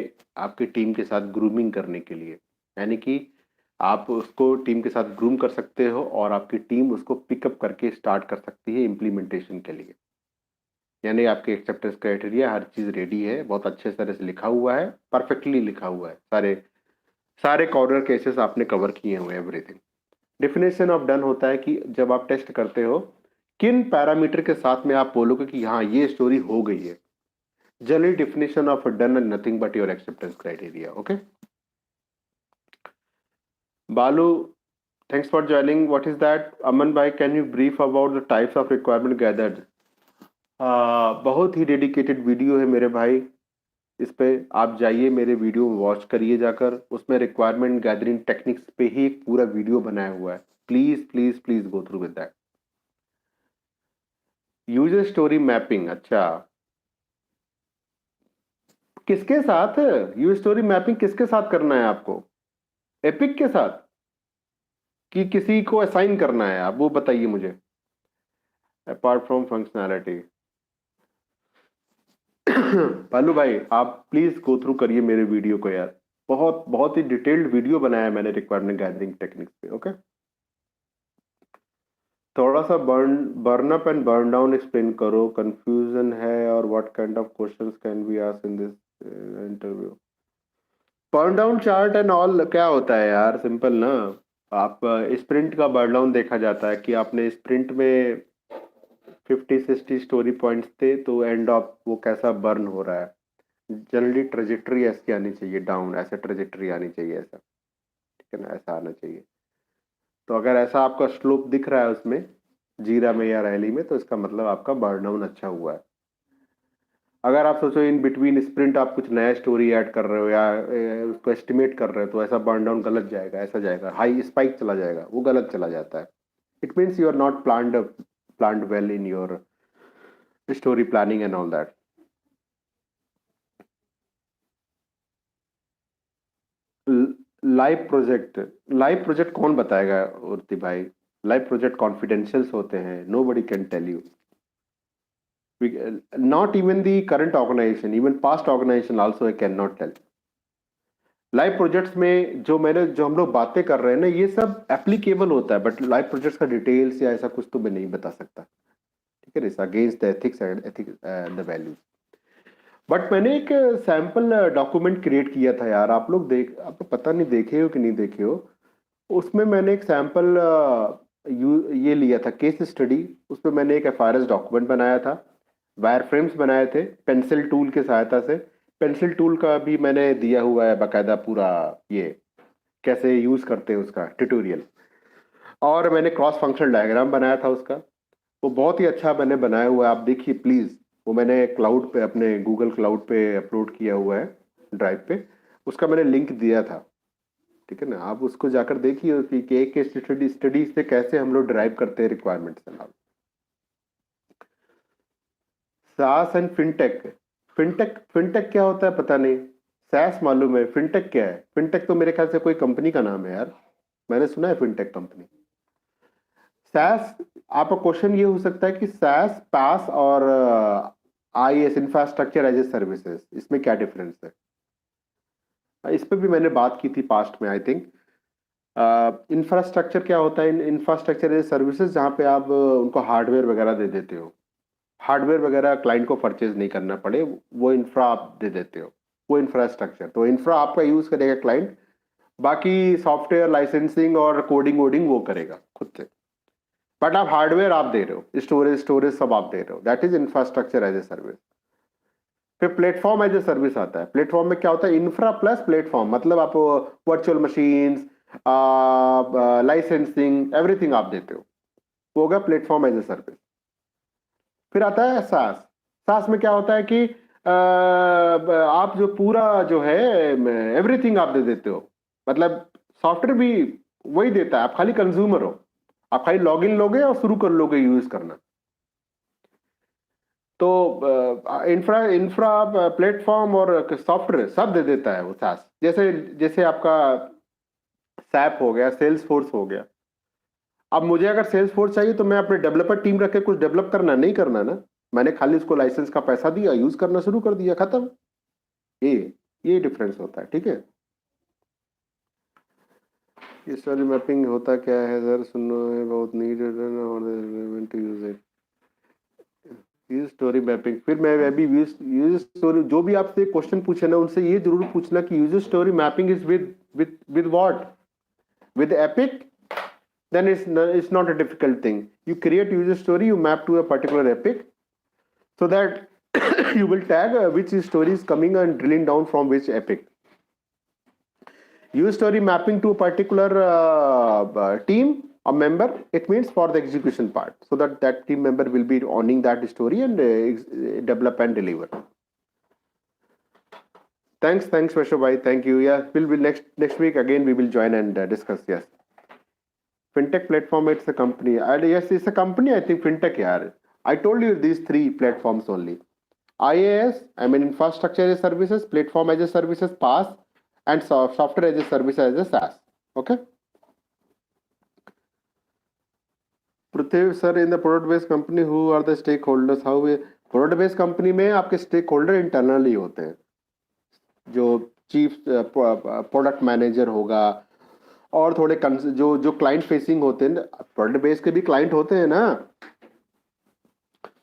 S1: आपकी team के साथ grooming करने के लिए. यानी कि आप उसको टीम के साथ ग्रूम कर सकते हो और आपकी टीम उसको पिकअप करके स्टार्ट कर सकती है इम्प्लीमेंटेशन के लिए. यानी आपके एक्सेप्टेंस क्राइटेरिया हर चीज रेडी है, बहुत अच्छे तरह से लिखा हुआ है, परफेक्टली लिखा हुआ है. सारे सारे कॉर्नर केसेस आपने कवर किए हुए, एवरीथिंग. डेफिनेशन ऑफ डन होता है कि जब आप टेस्ट करते हो किन पैरामीटर के साथ में आप बोलोगे कि हाँ ये स्टोरी हो गई है. Generally definition of done and nothing but your acceptance criteria. Okay बालू, thanks for joining. What is that? Aman bhai, can you brief about the types of requirement gathered? बहुत ही डेडिकेटेड वीडियो है मेरे भाई. इस पे आप जाइए, मेरे वीडियो वॉच करिए जाकर. उसमें रिक्वायरमेंट गैदरिंग टेक्निक्स पे ही एक पूरा वीडियो बनाया हुआ है. Please please please go through with that. User story mapping, अच्छा किसके साथ? यूजर स्टोरी मैपिंग किसके साथ करना है आपको? एपिक के साथ कि किसी को असाइन करना है? आप वो बताइए मुझे. Apart from functionality. पालू भाई आप प्लीज गो थ्रू करिए मेरे वीडियो को यार. बहुत बहुत ही डिटेल्ड वीडियो बनाया है मैंने रिक्वायरमेंट गैदरिंग टेक्निक्स पे. ओके थोड़ा सा burn up and burn down explain करो. कंफ्यूजन है और what kind of questions can be asked in this interview. Burn down chart and all क्या होता है यार? सिंपल ना. आप स्प्रिंट का बर्न डाउन देखा जाता है कि आपने स्प्रिंट में 50-60 स्टोरी पॉइंट्स थे तो एंड ऑफ वो कैसा बर्न हो रहा है. जनरली ट्रेजेक्टरी ऐसी आनी चाहिए, डाउन ऐसा ट्रेजेक्टरी आनी चाहिए ऐसा. ठीक है ना, ऐसा आना चाहिए. तो अगर ऐसा आपका स्लोप दिख रहा है उसमें जीरा में या रैली में तो इसका मतलब आपका बर्न डाउन अच्छा हुआ है. अगर आप सोचो इन बिटवीन स्प्रिंट आप कुछ नया स्टोरी ऐड कर रहे हो या उसको एस्टिमेट कर रहे हो तो ऐसा बर्न डाउन गलत जाएगा, ऐसा जाएगा हाई स्पाइक चला जाएगा, वो गलत चला जाता है. It means you are not planned well in your story planning and all that. Live project कौन बताएगा उर्ति भाई? लाइव प्रोजेक्ट कॉन्फिडेंशियल्स होते हैं. Nobody can tell you. Not even the current organization, even past organization also I can not tell. Live projects में जो हम लोग बातें कर रहे हैं ना ये सब एप्लीकेबल होता है बट लाइव प्रोजेक्ट्स का डिटेल्स या ऐसा कुछ तो मैं नहीं बता सकता. ठीक है, it's against the ethics and the values. But मैंने एक सैंपल डॉक्यूमेंट क्रिएट किया था यार, आप पता नहीं देखे हो कि नहीं देखे हो। उसमें मैंने एक सैंपल ये लिया था केस स्टडी। उसमें मैंने एक एफआरएस डॉक्यूमेंट बनाया था, वायर फ्रेम्स बनाए थे पेंसिल टूल की सहायता से। पेंसिल टूल का भी मैंने दिया हुआ है बकायदा पूरा, ये कैसे यूज करते हैं उसका ट्यूटोरियल। और मैंने क्रॉस फंक्शनल डायग्राम बनाया था उसका। वो बहुत ही अच्छा मैंने बनाया हुआ है, आप देखिए प्लीज। वो मैंने क्लाउड पे, अपने गूगल क्लाउड पे अपलोड किया हुआ है, ड्राइव पे। उसका मैंने लिंक दिया था, ठीक है ना। आप उसको जाकर देखिए कि एक केस स्टडी से कैसे हम लोग ड्राइव करते हैं रिक्वायरमेंट्स। सास एंड फिनटेक। फिनटेक फिनटेक क्या होता है पता नहीं। सैस मालूम है, फिनटेक क्या है? फिनटेक तो मेरे ख्याल से कोई कंपनी का नाम है यार, मैंने सुना है फिनटेक कंपनी। सैस, आपका क्वेश्चन ये हो सकता है कि सैस, पास और IaaS, infrastructure as a services, इसमें क्या डिफरेंस है? इस पे भी मैंने बात की थी पास्ट में, आई थिंक। इंफ्रास्ट्रक्चर क्या होता है? इंफ्रास्ट्रक्चर एज सर्विसेज, जहाँ पे आप उनको हार्डवेयर वगैरह दे देते हो। हार्डवेयर वगैरह क्लाइंट को परचेज नहीं करना पड़े, वो इंफ्रा आप दे देते हो, वो इंफ्रास्ट्रक्चर। तो इंफ्रा आपका यूज करेगा क्लाइंट, बाकी सॉफ्टवेयर लाइसेंसिंग और कोडिंग वोडिंग वो करेगा खुद से। बट आप हार्डवेयर आप दे रहे हो, स्टोरेज स्टोरेज सब आप दे रहे हो, that is infrastructure as a service. फिर प्लेटफॉर्म एज ए सर्विस आता है। प्लेटफॉर्म में क्या होता है? इंफ्रा प्लस प्लेटफॉर्म, मतलब आप वर्चुअल मशीन्स, लाइसेंसिंग, एवरीथिंग आप देते हो, वो होगा प्लेटफॉर्म एज ए सर्विस। फिर आता है सास। सास में क्या होता है कि आप जो पूरा जो है एवरीथिंग आप दे देते हो, मतलब सॉफ्टवेयर भी वही देता है, आप खाली कंज्यूमर हो। आप खाली लॉगिन लोगे और शुरू कर लोगे यूज करना। तो इंफ्रा इंफ्रा प्लेटफॉर्म और सॉफ्टवेयर सब दे देता है वो सास। जैसे जैसे आपका सैप हो गया, सेल्स फोर्स हो गया। अब मुझे अगर सेल्स फोर्स चाहिए तो मैं अपने डेवलपर टीम रख के कुछ डेवलप करना नहीं करना ना, मैंने खाली उसको लाइसेंस का पैसा दिया, यूज करना शुरू कर दिया, खत्म। ये ये डिफरेंस होता है, ठीक है। ये स्टोरी मैपिंग होता क्या है सर? सुनो है बहुत नीडेड और to use it. Use story mapping, फिर मैं अभी यूज यूज स्टोरी, जो भी आपसे क्वेश्चन पूछे ना उनसे ये जरूर पूछना कि user story mapping is with what? With epic? then it's not a difficult thing. You create user story, you map to a particular epic, so that you will tag which story is coming and drilling down from which epic. User story mapping to a particular team or member, it means for the execution part, so that that team member will be owning that story and develop and deliver. Thanks Vaishwa bhai, thank you. Yeah, we'll be next week again, we will join and discuss. Yes, fintech platform, it's a company. Yes, it's a company, I think. Fintech, yaar. I told you these three platforms only. IaaS, I mean infrastructure as a services, platform as a services, PaaS, and software as a service as a SaaS. Okay. Prithvi sir, in the product based company, who are the stakeholders? How we product based company में आपके stakeholder internally होते हैं, जो chief product manager होगा, और थोड़े जो जो क्लाइंट फेसिंग होते हैं। प्रोडक्ट बेस के भी क्लाइंट होते हैं ना,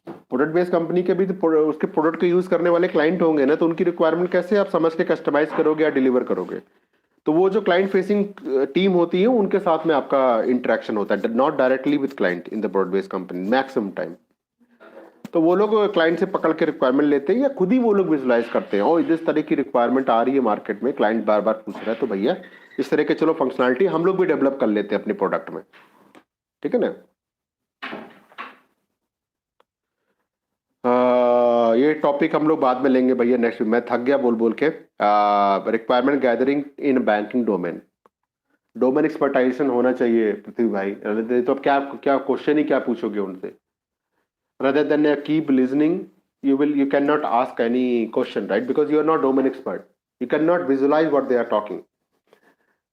S1: प्रोडक्ट बेस्ड कंपनी के भी तो उसके प्रोडक्ट को यूज करने वाले क्लाइंट होंगे ना, तो उनकी रिक्वायरमेंट कैसे आप समझ के कस्टमाइज करोगे या डिलीवर करोगे? तो वो जो क्लाइंट फेसिंग टीम होती है उनके साथ में आपका इंटरेक्शन होता है, not directly with client in the product based company maximum time. तो वो लोग क्लाइंट से पकड़ के रिक्वायरमेंट लेते हैं, या खुद ही वो लोग विजुलाइज करते हैं, और इस तरह की रिक्वायरमेंट आ रही है मार्केट में, क्लाइंट बार बार पूछ रहा है, तो भैया इस तरह के चलो फंक्शनलिटी हम लोग भी डेवलप कर लेते हैं अपने प्रोडक्ट में, ठीक है ना। ये टॉपिक हम लोग बाद में लेंगे भैया नेक्स्ट वीक। मैं थक गया बोल बोल के। Requirement gathering in banking domain, domain expertization होना चाहिए पृथ्वी भाई। तो अब क्या क्या क्वेश्चन ही क्या पूछोगे उनसे? rather than keep listening, you cannot ask any question, right? Because you are not domain expert, you cannot visualize what they are talking.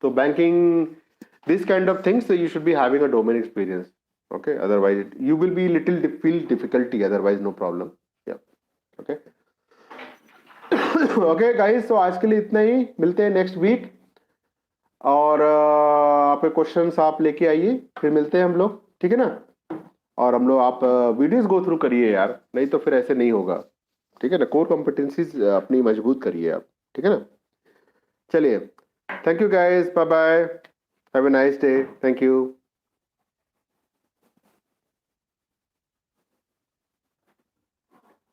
S1: So banking, this kind of things, so you should be having a domain experience, okay? Otherwise you will be feel difficulty, otherwise no problem. Yeah, okay. Okay guys, so आज के लिए इतना ही, मिलते हैं next week. और आपके questions आप लेके आइए, फिर मिलते हैं हम लोग, ठीक है ना। और हम लोग, आप वीडियोस गो थ्रू करिए यार, नहीं तो फिर ऐसे नहीं होगा। ठीक है ना, कोर कॉम्पिटेंसीज अपनी मजबूत करिए आप, ठीक है ना। चलिए, thank you guys, bye bye, have a nice day, thank you.